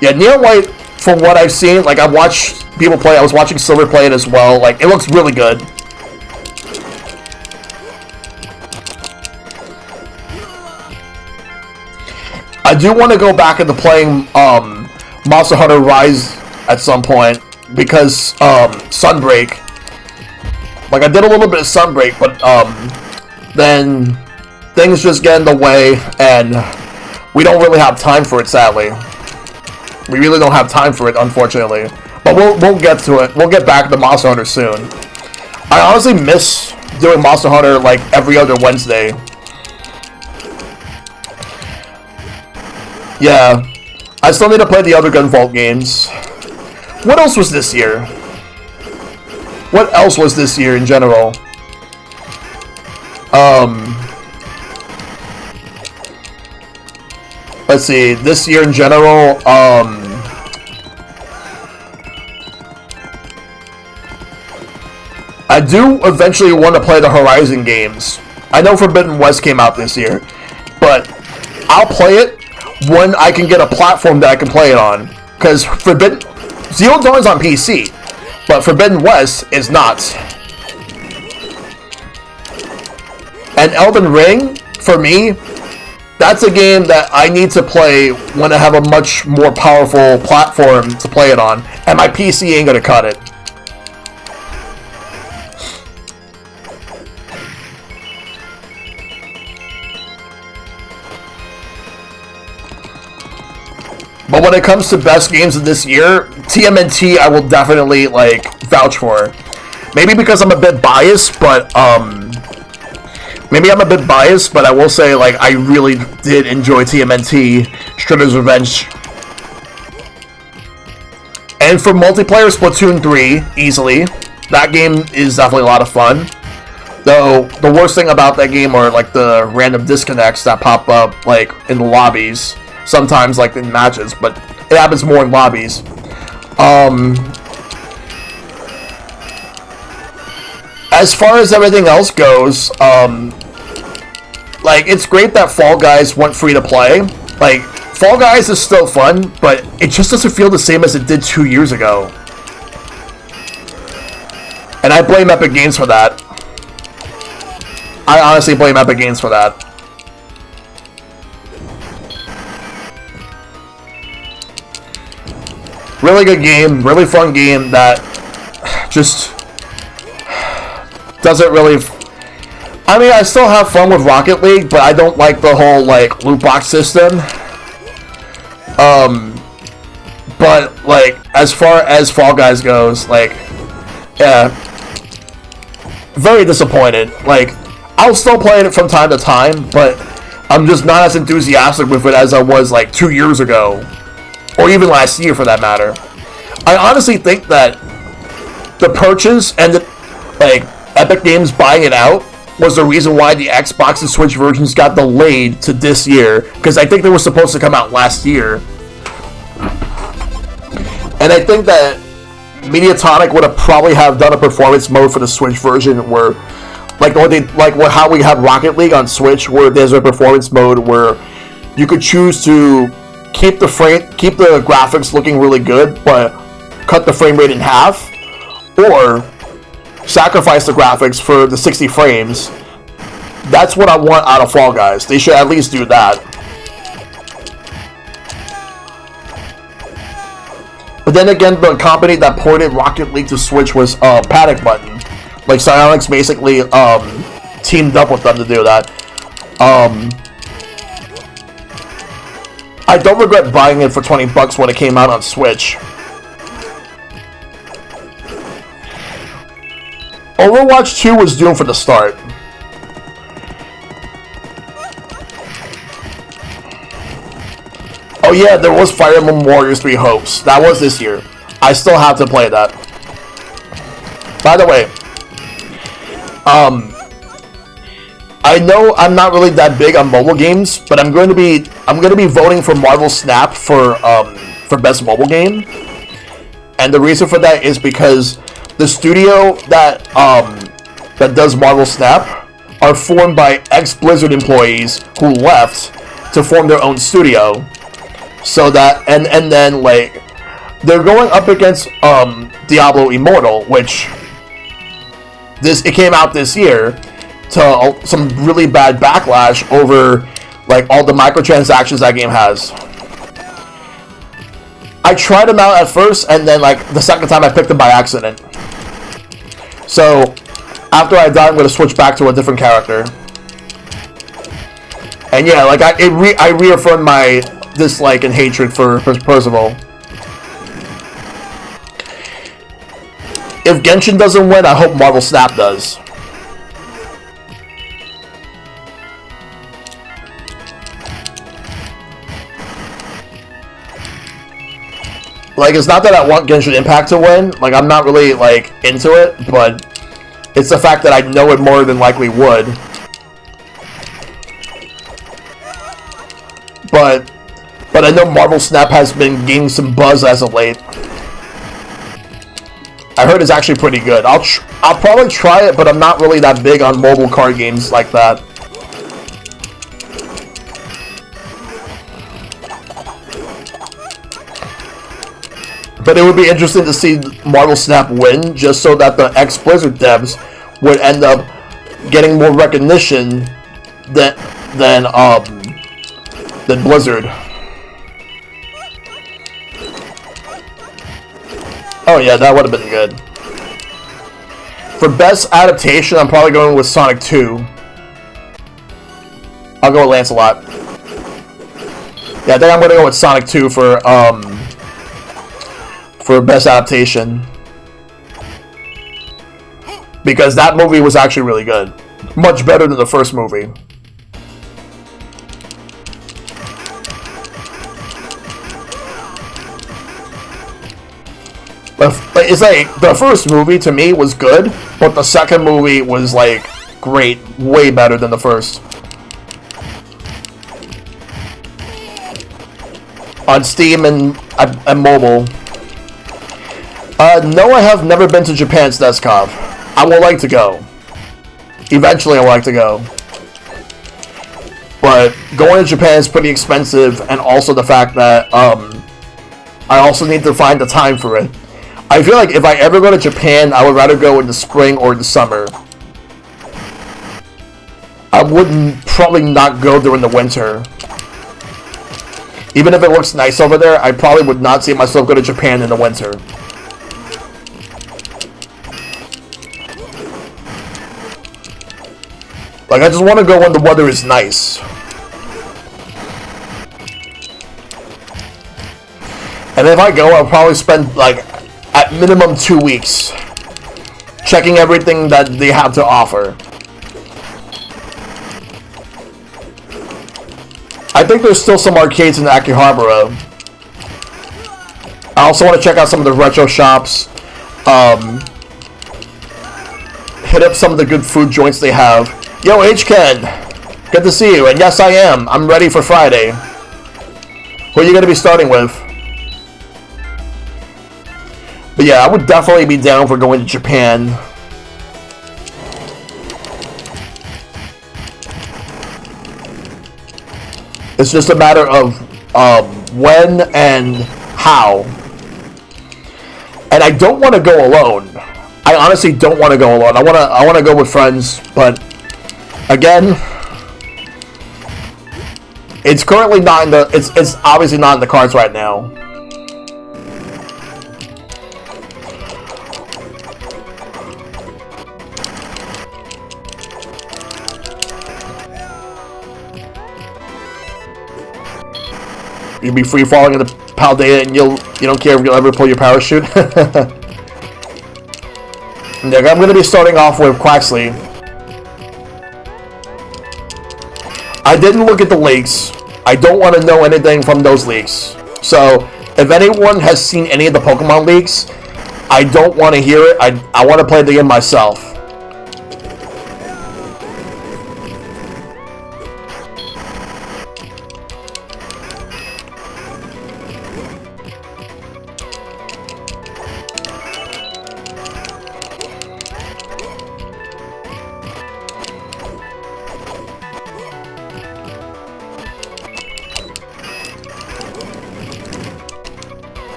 S1: Yeah, Neon White, from what I've seen, like, I've watched people play. I was watching Silver play it as well. Like, it looks really good. I do want to go back into playing, Monster Hunter Rise at some point. Because, Sunbreak. Like, I did a little bit of Sunbreak, but, then things just get in the way, and we don't really have time for it, sadly. We really don't have time for it, unfortunately. But we'll get to it. We'll get back to Monster Hunter soon. I honestly miss doing Monster Hunter, like, every other Wednesday. Yeah. I still need to play the other Gunvolt games. What else was this year? What else was this year in general? Let's see. This year in general, I do eventually want to play the Horizon games. I know Forbidden West came out this year, but I'll play it when I can get a platform that I can play it on. Because Zero Dawn is on PC, but Forbidden West is not. And Elden Ring, for me, that's a game that I need to play when I have a much more powerful platform to play it on, and my PC ain't gonna cut it. But when it comes to best games of this year, TMNT I will definitely, like, vouch for. Maybe because I'm a bit biased, but, I will say, like, I really did enjoy TMNT, Shredder's Revenge. And for multiplayer, Splatoon 3, easily. That game is definitely a lot of fun. Though, the worst thing about that game are, like, the random disconnects that pop up, like, in the lobbies. Sometimes, like, in matches, but it happens more in lobbies. As far as everything else goes, like, it's great that Fall Guys went free to play. Like, Fall Guys is still fun, but it just doesn't feel the same as it did 2 years ago. And I blame Epic Games for that. I honestly blame Epic Games for that. Really good game, really fun game that just doesn't really... I mean, I still have fun with Rocket League, but I don't like the whole, like, loot box system. But, like, as far as Fall Guys goes, like, yeah, very disappointed. Like, I'll still play it from time to time, but I'm just not as enthusiastic with it as I was, like, 2 years ago. Or even last year, for that matter. I honestly think that the purchase and the, like, Epic Games buying it out was the reason why the Xbox and Switch versions got delayed to this year. Because I think they were supposed to come out last year. And I think that Mediatonic would have probably have done a performance mode for the Switch version where, how we have Rocket League on Switch, where there's a performance mode where you could choose to keep the graphics looking really good, but cut the frame rate in half, or sacrifice the graphics for the 60 frames That's what I want out of Fall Guys. They should at least do that. But then again, the company that ported Rocket League to Switch was Panic Button. Like, Psyonix basically teamed up with them to do that. I don't regret buying it for $20 when it came out on Switch. Overwatch 2 was doomed for the start. Oh yeah, there was Fire Emblem Warriors 3 Hopes. That was this year. I still have to play that. By the way, I know I'm not really that big on mobile games, but I'm going to be voting for Marvel Snap for best mobile game. And the reason for that is because the studio that does Marvel Snap are formed by ex-Blizzard employees who left to form their own studio. So that and then like they're going up against Diablo Immortal, which it came out this year to some really bad backlash over like all the microtransactions that game has. I tried them out at first, and then like the second time I picked them by accident. So after I die, I'm going to switch back to a different character. And yeah, like I reaffirmed my dislike and hatred for Percival. If Genshin doesn't win, I hope Marvel Snap does. Like, it's not that I want Genshin Impact to win. Like, I'm not really, like, into it, but it's the fact that I know it more than likely would. But I know Marvel Snap has been gaining some buzz as of late. I heard it's actually pretty good. I'll probably try it, but I'm not really that big on mobile card games like that. But it would be interesting to see Marvel Snap win, just so that the ex-Blizzard devs would end up getting more recognition than Blizzard. Oh yeah, that would have been good. For best adaptation, I'm probably going with Sonic 2. I'll go with Lancelot. Yeah, I think I'm going to go with Sonic 2 for best adaptation. Because that movie was actually really good. Much better than the first movie. It's like, the first movie to me was good, but the second movie was like, great. Way better than the first. On Steam and mobile. No, I have never been to Japan's Desktop. I would like to go. Eventually, I would like to go. But going to Japan is pretty expensive, and also the fact that I also need to find the time for it. I feel like if I ever go to Japan, I would rather go in the spring or the summer. I wouldn't probably not go during the winter. Even if it looks nice over there, I probably would not see myself go to Japan in the winter. Like, I just want to go when the weather is nice. And if I go, I'll probably spend, like, at minimum 2 weeks checking everything that they have to offer. I think there's still some arcades in Akihabara. I also want to check out some of the retro shops. Hit up some of the good food joints they have. Yo, H-Ken! Good to see you, and yes I am. I'm ready for Friday. Who are you going to be starting with? But yeah, I would definitely be down for going to Japan. It's just a matter of when and how. And I don't want to go alone. I honestly don't want to go alone. I want to go with friends, but Again, it's currently not in the. It's obviously not in the cards right now. You'll be free falling in the Paldea, and you don't care if you'll ever pull your parachute. I'm going to be starting off with Quaxley. I didn't look at the leaks. I don't want to know anything from those leaks. So, if anyone has seen any of the Pokemon leaks, I don't want to hear it. I want to play the game myself.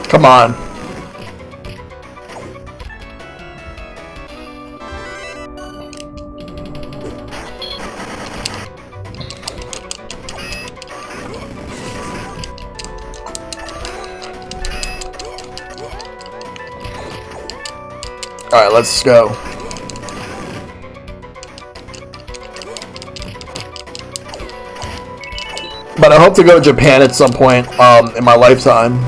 S1: Come on. Alright, let's go. But I hope to go to Japan at some point in my lifetime.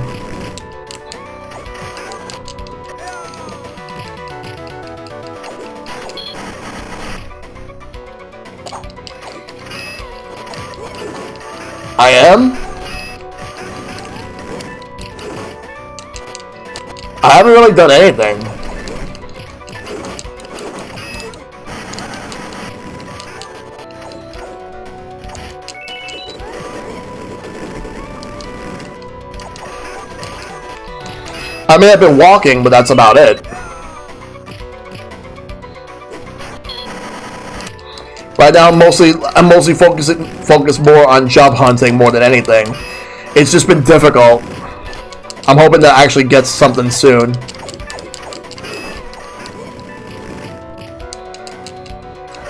S1: I am? I haven't really done anything. I mean, I've been walking, but that's about it. Right now, I'm mostly focused more on job hunting more than anything. It's just been difficult. I'm hoping to actually get something soon.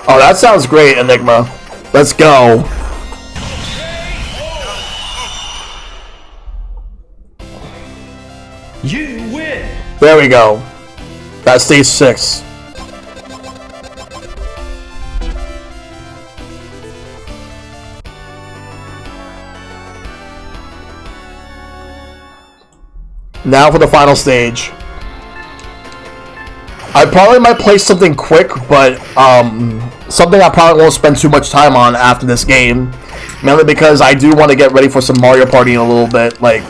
S1: Oh, that sounds great, Enigma. Let's go.
S2: You win.
S1: There we go. That's stage 6. Now for the final stage. I probably might play something quick, but something I probably won't spend too much time on after this game. Mainly because I do want to get ready for some Mario Party in a little bit. Like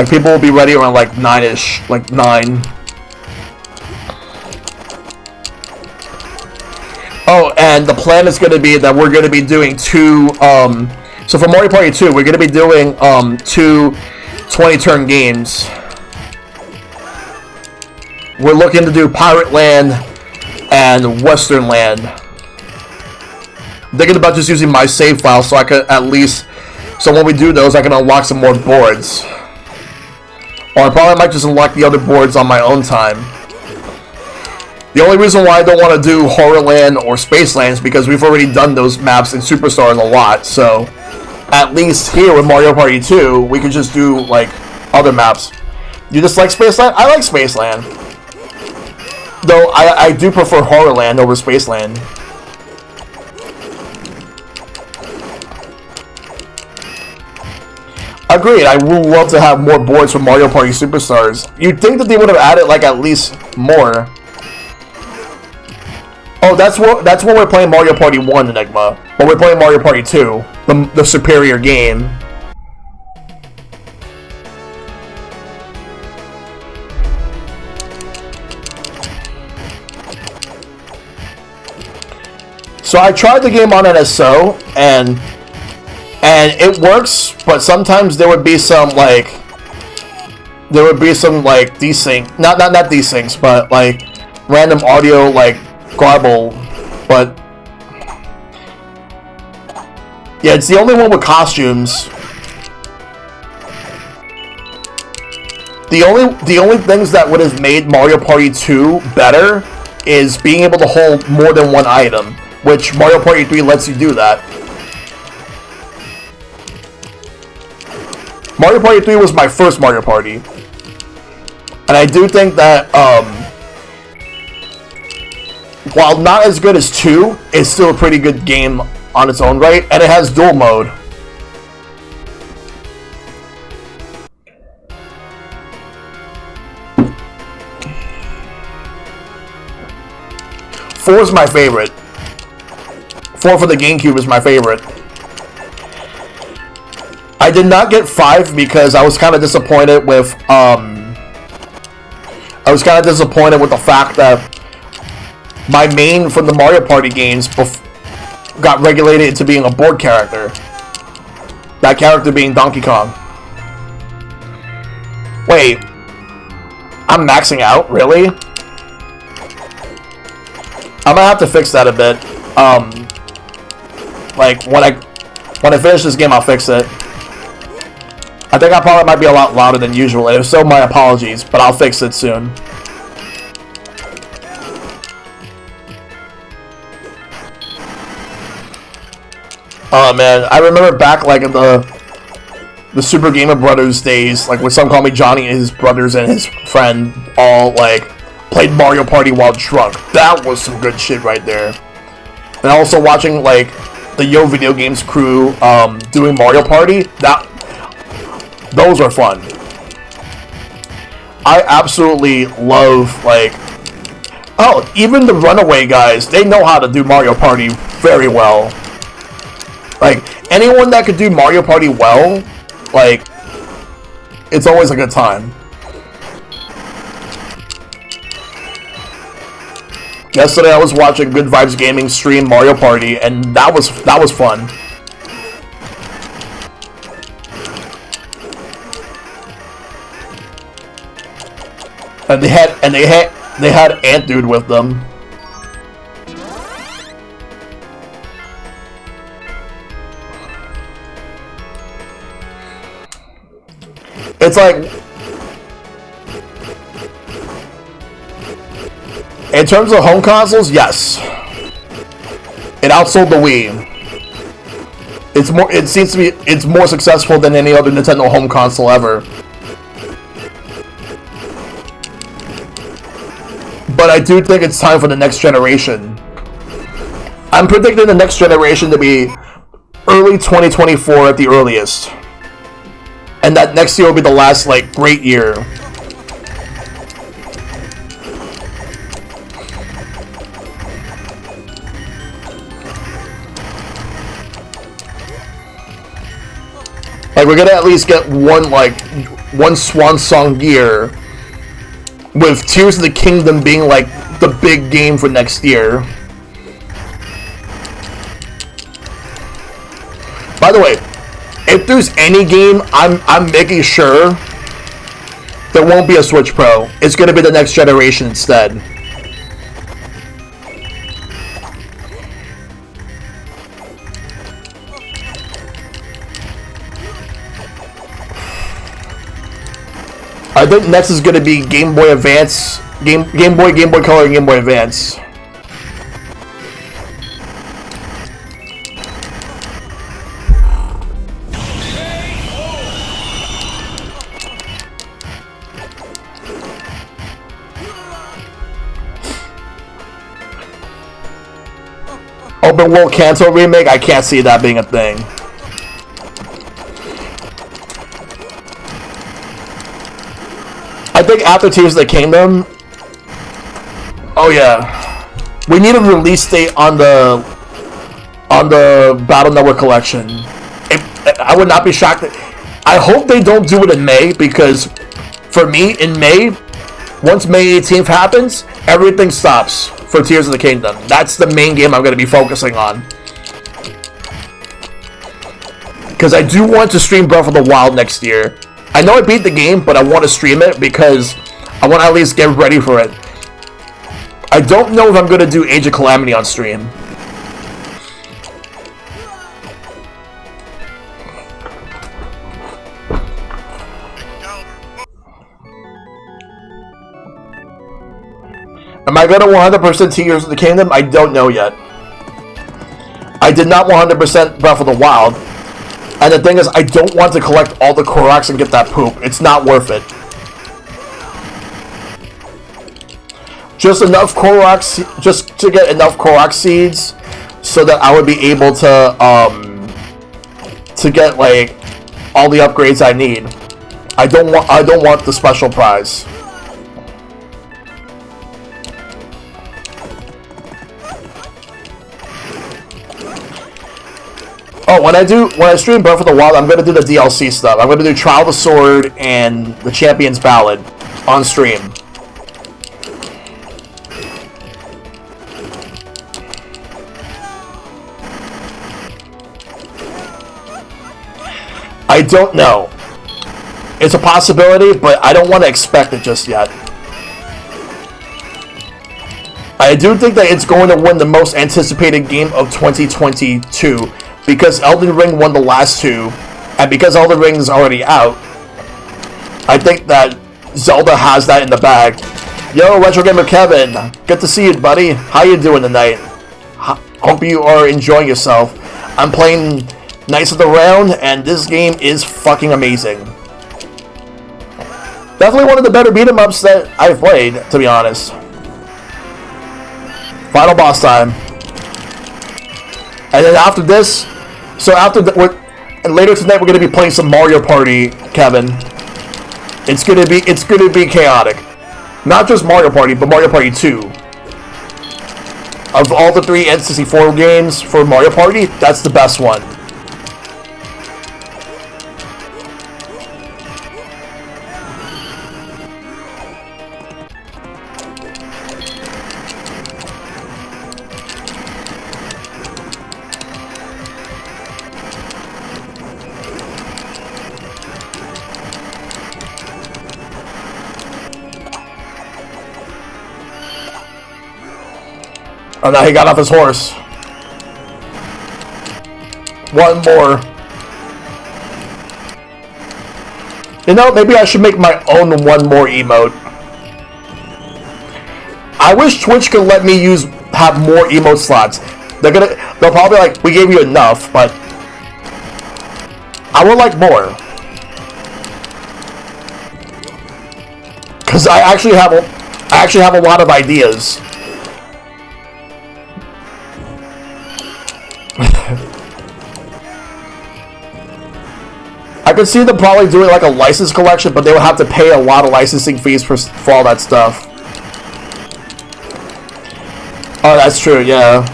S1: people will be ready around like 9-ish, like 9. Oh, and the plan is going to be that we're going to be doing two. So for Mario Party 2, we're going to be doing 2 20-turn games. We're looking to do Pirate Land and Western Land. I'm thinking about just using my save file so I could at least, so when we do those, I can unlock some more boards. Or I probably might just unlock the other boards on my own time. The only reason why I don't want to do Horrorland or Spaceland is because we've already done those maps in Superstars a lot, so at least here with Mario Party 2, we could just do, like, other maps. You just like Spaceland? I like Spaceland. Though, I do prefer Horrorland over Spaceland. Agreed, I would love to have more boards for Mario Party Superstars. You'd think that they would have added, like, at least more. Oh, that's when we're playing Mario Party 1, Enigma. But we're playing Mario Party 2, the superior game. So I tried the game on NSO, and it works, but sometimes there would be some desync, not desyncs, but like random audio like garble. But yeah, it's the only one with costumes. The only things that would have made Mario Party 2 better is being able to hold more than one item, which Mario Party 3 lets you do that. Mario Party 3 was my first Mario Party. And I do think that, while not as good as 2, it's still a pretty good game on its own right, and it has dual mode. Four is my favorite. 4 for the GameCube is my favorite. I did not get 5 because I was kind of disappointed with the fact that my main from the Mario Party games got regulated into being a board character. That character being Donkey Kong. Wait, I'm maxing out? Really? I'm gonna have to fix that a bit. Like when I finish this game, I'll fix it. I think I probably might be a lot louder than usual. If so, my apologies, but I'll fix it soon. Oh man, I remember back like in the Super Gamer Brothers days, like when some call me Johnny and his brothers and his friend all like played Mario Party while drunk. That was some good shit right there. And also watching like the Yo Video Games crew doing Mario Party, those are fun. I absolutely love like even the Runaway guys, they know how to do Mario Party very well. Like anyone that could do Mario Party well, like it's always a good time. Yesterday I was watching Good Vibes Gaming stream Mario Party, and that was fun. And they had Ant Dude with them. It's like, in terms of home consoles, yes. It outsold the Wii. It's more successful than any other Nintendo home console ever. But I do think it's time for the next generation. I'm predicting the next generation to be early 2024 at the earliest. And that next year will be the last, like, great year. Like, we're gonna at least get one Swan Song year, with Tears of the Kingdom being, like, the big game for next year. By the way, if there's any game I'm making sure there won't be a Switch Pro, it's gonna be the next generation instead. I think next is gonna be Game Boy Advance, Game Boy Color, and Game Boy Advance. Open World Kanto remake, I can't see that being a thing. I think after Tears of the Kingdom, oh yeah, we need a release date on the Battle Network Collection. I would not be shocked. I hope they don't do it in May, because for me, in May, once May 18th happens, everything stops for Tears of the Kingdom. That's the main game I'm going to be focusing on. Because I do want to stream Breath of the Wild next year. I know I beat the game, but I want to stream it because I want to at least get ready for it. I don't know if I'm going to do Age of Calamity on stream. Am I going to 100% Tears of the Kingdom? I don't know yet. I did not 100% Breath of the Wild. And the thing is, I don't want to collect all the Koroks and get that poop. It's not worth it. Just enough Koroks, just to get enough Korok seeds so that I would be able to get like all the upgrades I need. I don't want the special prize. Oh, when I stream Breath of the Wild, I'm gonna do the DLC stuff. I'm gonna do Trial of the Sword and the Champion's Ballad on stream. I don't know. It's a possibility, but I don't want to expect it just yet. I do think that it's going to win the most anticipated game of 2022 because Elden Ring won the last two, and because Elden Ring is already out, I think that Zelda has that in the bag. Yo, Retro Gamer Kevin, good to see you, buddy. How you doing tonight? Hope you are enjoying yourself. I'm playing Knights of the Round, and this game is fucking amazing. Definitely one of the better beat-em-ups that I've played, to be honest. Final boss time. And then after this, and later tonight we're gonna be playing some Mario Party, Kevin. It's gonna be chaotic. Not just Mario Party, but Mario Party 2. Of all the 3 N64 games for Mario Party, that's the best one. Oh, now he got off his horse. One more. You know, maybe I should make my own one more emote. I wish Twitch could let me have more emote slots. They'll probably like, we gave you enough, but I would like more. Cause I actually have a lot of ideas. I could see them probably doing like a license collection, but they would have to pay a lot of licensing fees for all that stuff. Oh, that's true, yeah.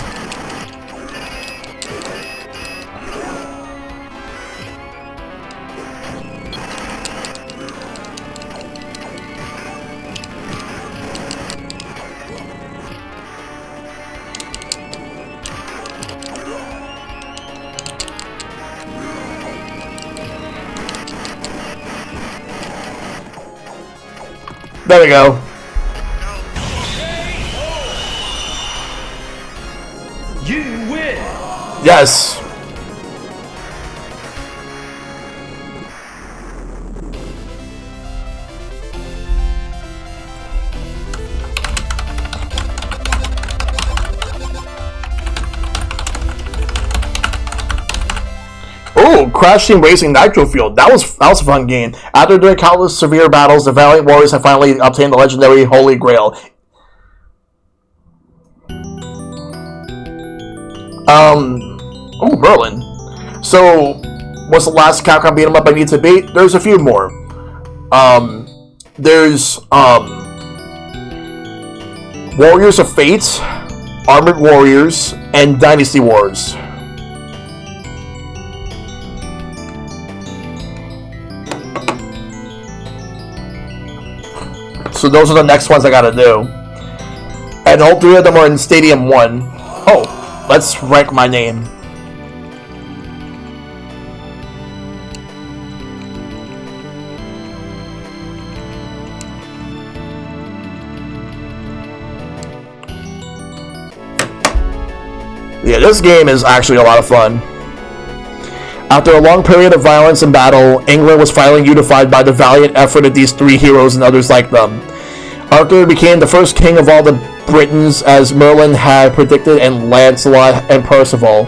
S1: There we go. You win. Yes. Oh, Crash Team Racing Nitro Fuel. That was a fun game. After doing countless severe battles, the valiant warriors have finally obtained the legendary Holy Grail. Oh, Merlin. So, what's the last Capcom beat 'em up I need to beat? There's a few more. There's Warriors of Fate, Armored Warriors, and Dynasty Wars. So those are the next ones I gotta do. And all 3 of them are in Stadium 1. Oh, let's rank my name. Yeah, this game is actually a lot of fun. After a long period of violence and battle, England was finally unified by the valiant effort of these 3 heroes and others like them. Arthur became the first king of all the Britons, as Merlin had predicted, and Lancelot and Percival,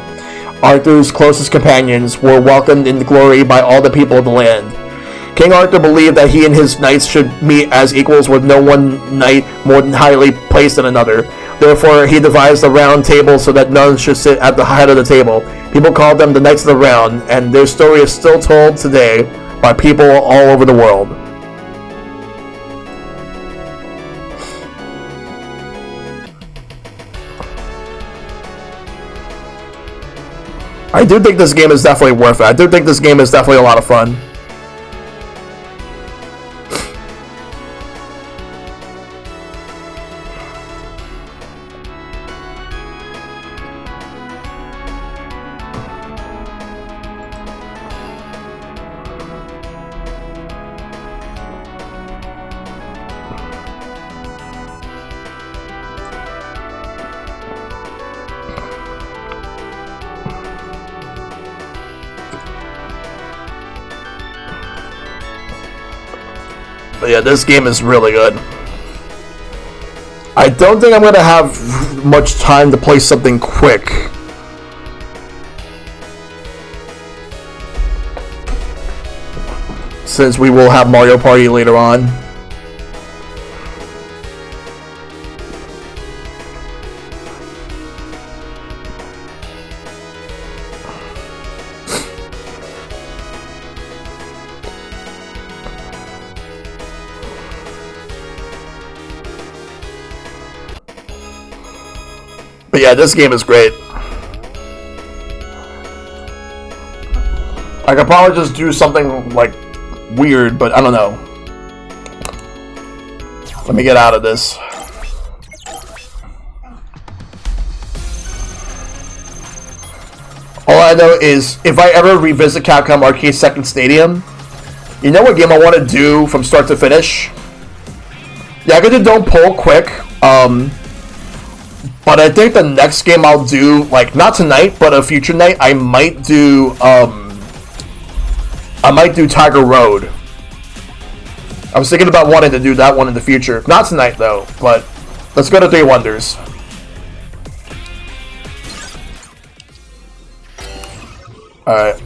S1: Arthur's closest companions, were welcomed in glory by all the people of the land. King Arthur believed that he and his knights should meet as equals, with no one knight more highly placed than another. Therefore, he devised a round table so that none should sit at the head of the table. People called them the Knights of the Round, and their story is still told today by people all over the world. I do think this game is definitely worth it. I do think this game is definitely a lot of fun. But yeah, this game is really good. I don't think I'm going to have much time to play something quick. Since we will have Mario Party later on. But yeah, this game is great. I could probably just do something like weird, but I don't know. Let me get out of this. All I know is if I ever revisit Capcom Arcade Second Stadium, you know what game I want to do from start to finish? Yeah, I could do Don't Pull quick. But I think the next game I'll do, like, not tonight, but a future night, I might do Tiger Road. I was thinking about wanting to do that one in the future. Not tonight, though, but let's go to Three Wonders. Alright.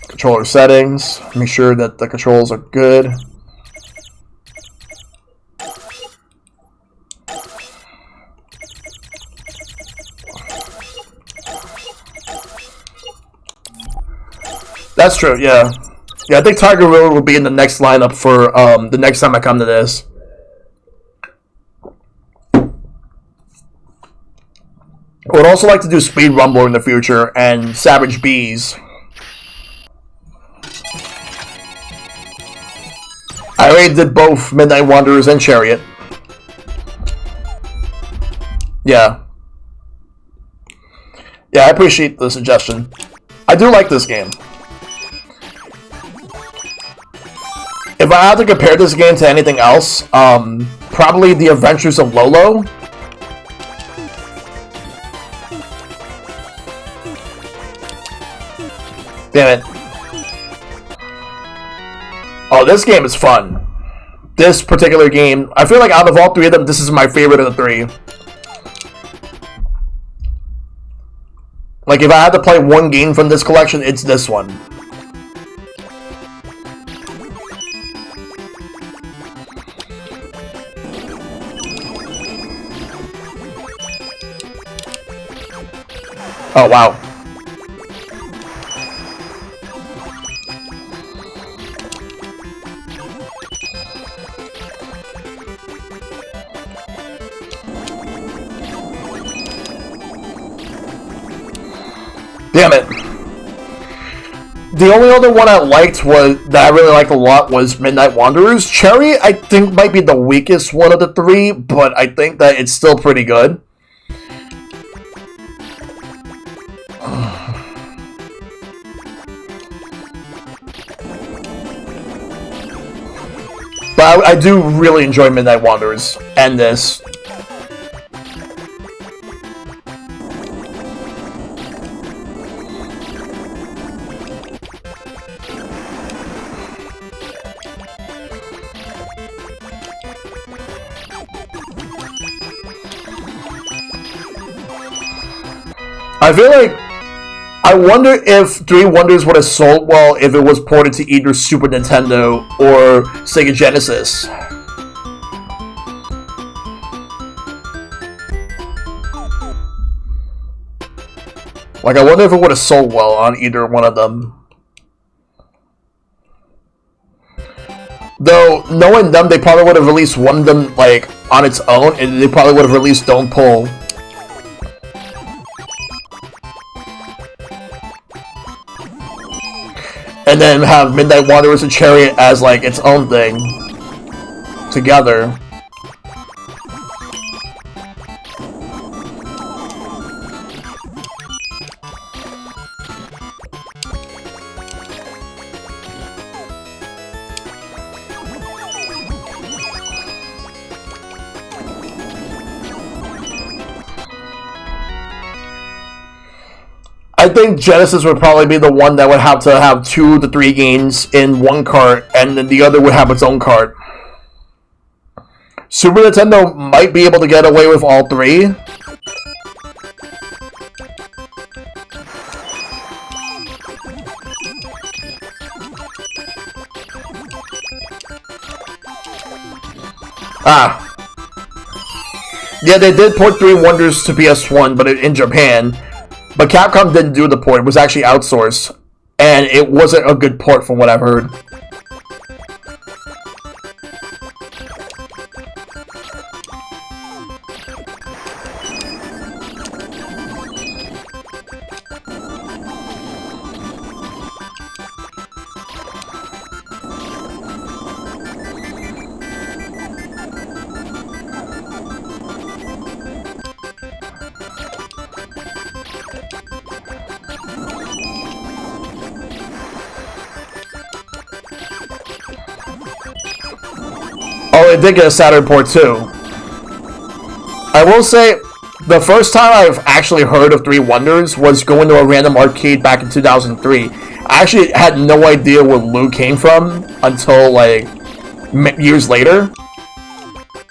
S1: Controller settings. Make sure that the controls are good. That's true, yeah. Yeah, I think Tiger Road will be in the next lineup for the next time I come to this. I would also like to do Speed Rumbler in the future and Savage Bees. I already did both Midnight Wanderers and Chariot. Yeah. Yeah, I appreciate the suggestion. I do like this game. If I had to compare this game to anything else, probably The Adventures of Lolo. Damn it. Oh, this game is fun. This particular game, I feel like out of all three of them, this is my favorite of the three. Like, if I had to play one game from this collection, it's this one. Oh, wow. Damn it. The only other one I liked that I really liked a lot was Midnight Wanderers. Cherry, I think, might be the weakest one of the three, but I think that it's still pretty good. But I do really enjoy Midnight Wanderers and this. I feel like I wonder if Three Wonders would have sold well if it was ported to either Super Nintendo or Sega Genesis. Like, I wonder if it would have sold well on either one of them. Though, knowing them, they probably would have released one of them, like, on its own, and they probably would have released Don't Pull. And then have Midnight Wanderers and Chariot as, like, its own thing. Together. I think Genesis would probably be the one that would have to have 2 to 3 games in one cart, and then the other would have its own cart. Super Nintendo might be able to get away with all 3. Yeah, they did port Three Wonders to PS1, but in Japan. But Capcom didn't do the port. It was actually outsourced. And it wasn't a good port from what I've heard. Oh, it did get a Saturn port too. I will say, the first time I've actually heard of Three Wonders was going to a random arcade back in 2003. I actually had no idea where Lou came from until, like, years later.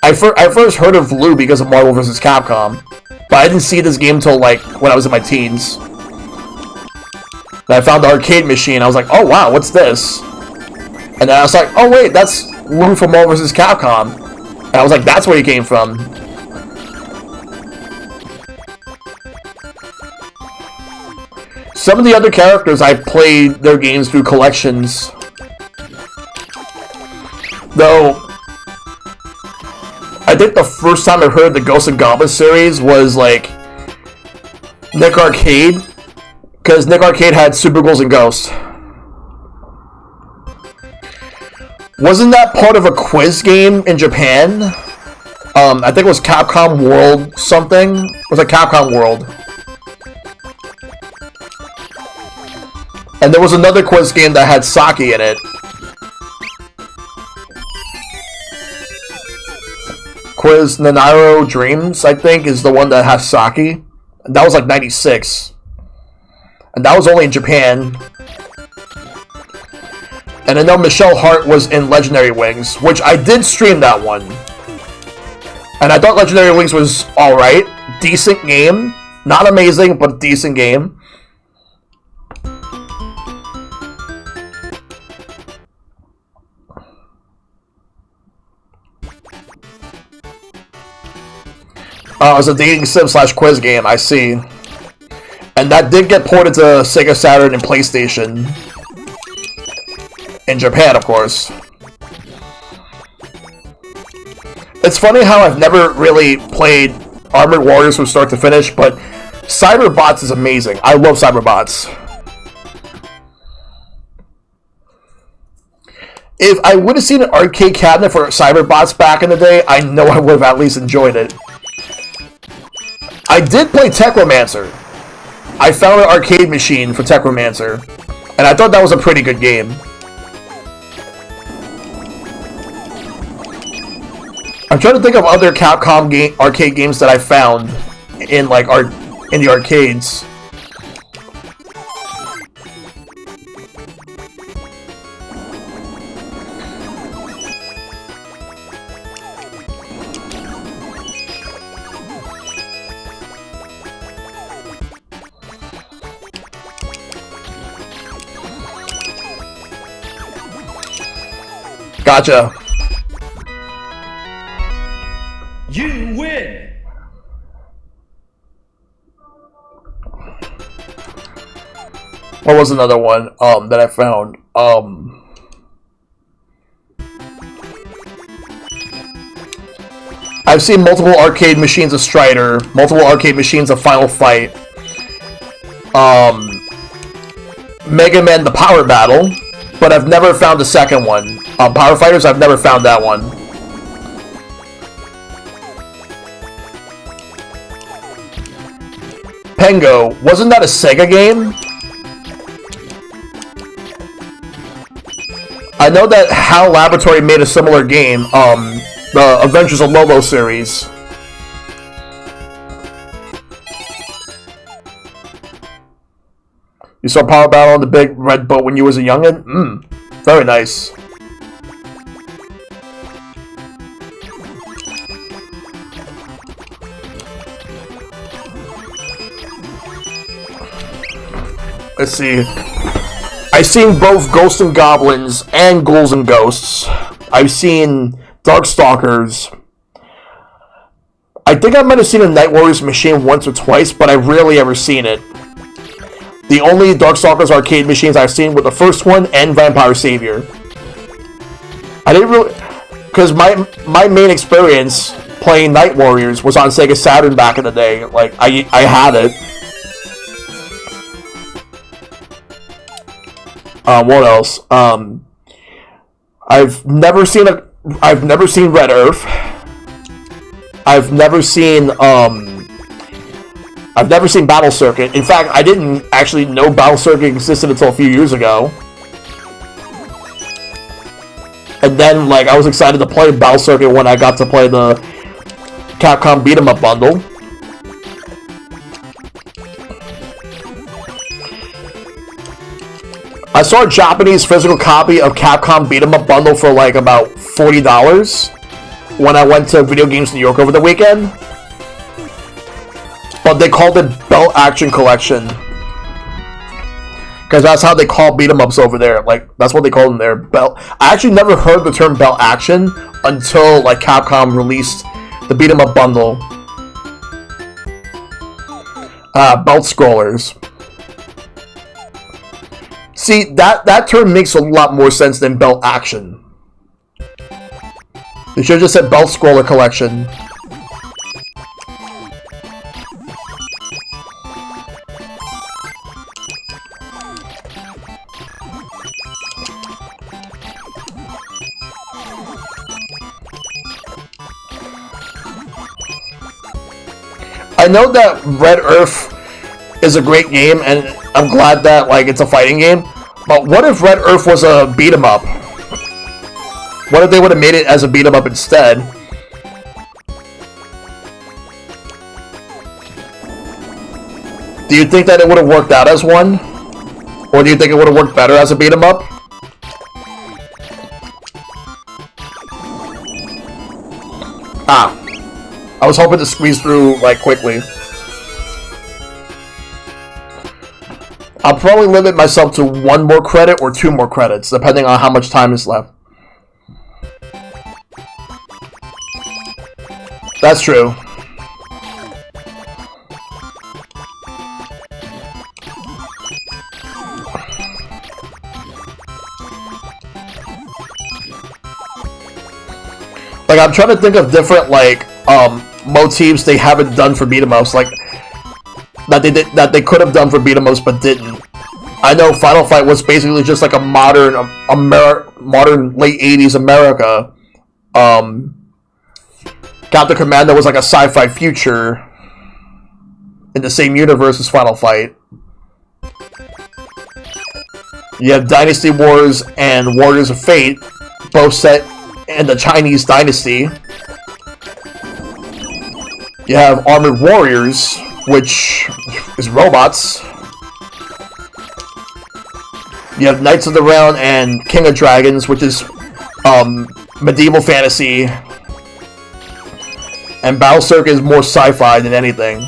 S1: I first heard of Lou because of Marvel vs. Capcom, but I didn't see this game until, like, when I was in my teens. And I found the arcade machine, I was like, oh wow, what's this? And then I was like, oh wait, that's Lou from Marvel vs. Capcom. And I was like, that's where he came from. Some of the other characters, I played their games through collections. Though, I think the first time I heard the Ghosts and Goblins series was, like, Nick Arcade. Because Nick Arcade had Super Ghouls and Ghosts. Wasn't that part of a quiz game in Japan? I think it was Capcom World something. It was like Capcom World. And there was another quiz game that had sake in it. Quiz Nanaro Dreams, I think, is the one that has sake. And that was like 96. And that was only in Japan. And I know Michelle Hart was in Legendary Wings, which I did stream that one. And I thought Legendary Wings was alright. Decent game. Not amazing, but decent game. It was a dating sim / quiz game, I see. And that did get ported to Sega Saturn and PlayStation. In Japan, of course. It's funny how I've never really played Armored Warriors from start to finish, but Cyberbots is amazing. I love Cyberbots. If I would have seen an arcade cabinet for Cyberbots back in the day, I know I would have at least enjoyed it. I did play Techromancer. I found an arcade machine for Techromancer, and I thought that was a pretty good game. I'm trying to think of other Capcom arcade games that I found in like in the arcades. Gotcha.
S2: You win.
S1: What was another one that I found? I've seen multiple arcade machines of Strider, multiple arcade machines of Final Fight, Mega Man the Power Battle, but I've never found the second one. Power Fighters, I've never found that one. Pengo, wasn't that a Sega game? I know that HAL Laboratory made a similar game, the Adventures of Lobo series. You saw Power Battle on the big red boat when you was a youngin'? Very nice. Let's see. I've seen both Ghosts and Goblins and Ghouls and Ghosts. I've seen Darkstalkers. I think I might have seen a Night Warriors machine once or twice, but I've rarely ever seen it. The only Darkstalkers arcade machines I've seen were the first one and Vampire Savior. I didn't really... Because my main experience playing Night Warriors was on Sega Saturn back in the day. Like, I had it. What else? I've never seen Red Earth. I've never seen Battle Circuit. In fact, I didn't actually know Battle Circuit existed until a few years ago. And then, like, I was excited to play Battle Circuit when I got to play the Capcom Beat 'em Up bundle. I saw a Japanese physical copy of Capcom Beat 'em Up bundle for like about $40 when I went to Video Games New York over the weekend. But they called it Belt Action Collection. Because that's how they call beat 'em ups over there. Like, that's what they call them there. Belt. I actually never heard the term Belt Action until like Capcom released the Beat 'em Up bundle. Belt Scrollers. See, that term makes a lot more sense than Belt Action. They should have just said Belt Scroller Collection. I know that Red Earth is a great game, and I'm glad that like it's a fighting game. But what if Red Earth was a beat 'em up? What if they would have made it as a beat 'em up instead? Do you think that it would have worked out as one? Or do you think it would have worked better as a beat 'em up? I was hoping to squeeze through, like, quickly. I'll probably limit myself to 1 more credit or 2 more credits, depending on how much time is left. That's true. Like, I'm trying to think of different, like, motifs they haven't done for beat 'em ups, like that they could have done for beat 'em ups but didn't. I know Final Fight was basically just like a modern late 80s America. Captain Commando was like a sci-fi future in the same universe as Final Fight. You have Dynasty Wars and Warriors of Fate, both set in the Chinese dynasty. You have Armored Warriors, which is robots. You have Knights of the Round and King of Dragons, which is medieval fantasy. And Battle Circuit is more sci-fi than anything.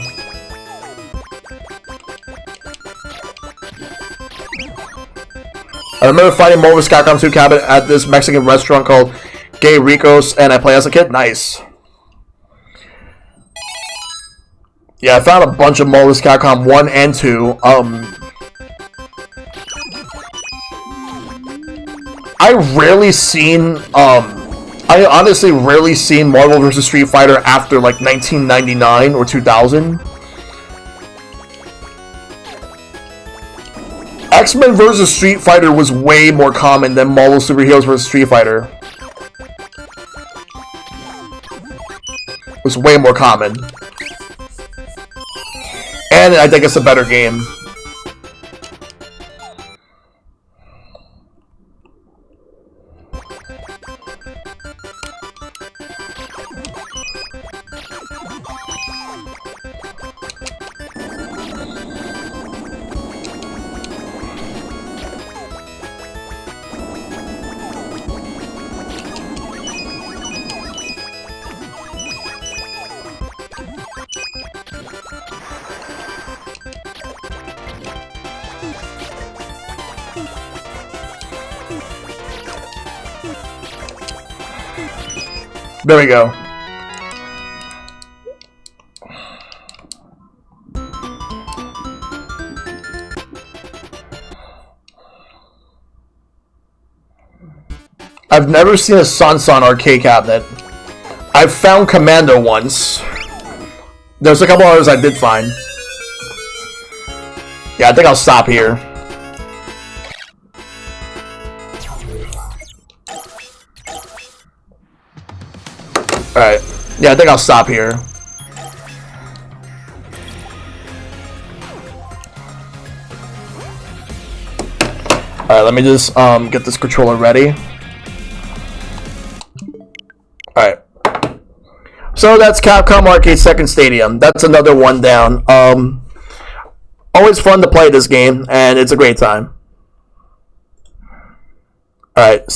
S1: I remember fighting Marvel's Capcom 2 cabinet at this Mexican restaurant called Gay Rico's, and I played as a kid. Nice. Yeah, I found a bunch of Marvel's Capcom 1 and 2. I honestly rarely seen Marvel vs. Street Fighter after like 1999 or 2000. X-Men vs. Street Fighter was way more common than Marvel Superheroes vs. Street Fighter. It was way more common. And I think it's a better game. There we go. I've never seen a Sansan arcade cabinet. I've found Commando once. There's a couple others I did find. Yeah, I think I'll stop here. Alright. Yeah, I think I'll stop here. Alright, let me just get this controller ready. Alright. So that's Capcom Arcade Second Stadium. That's another one down. Always fun to play this game, and it's a great time. Alright.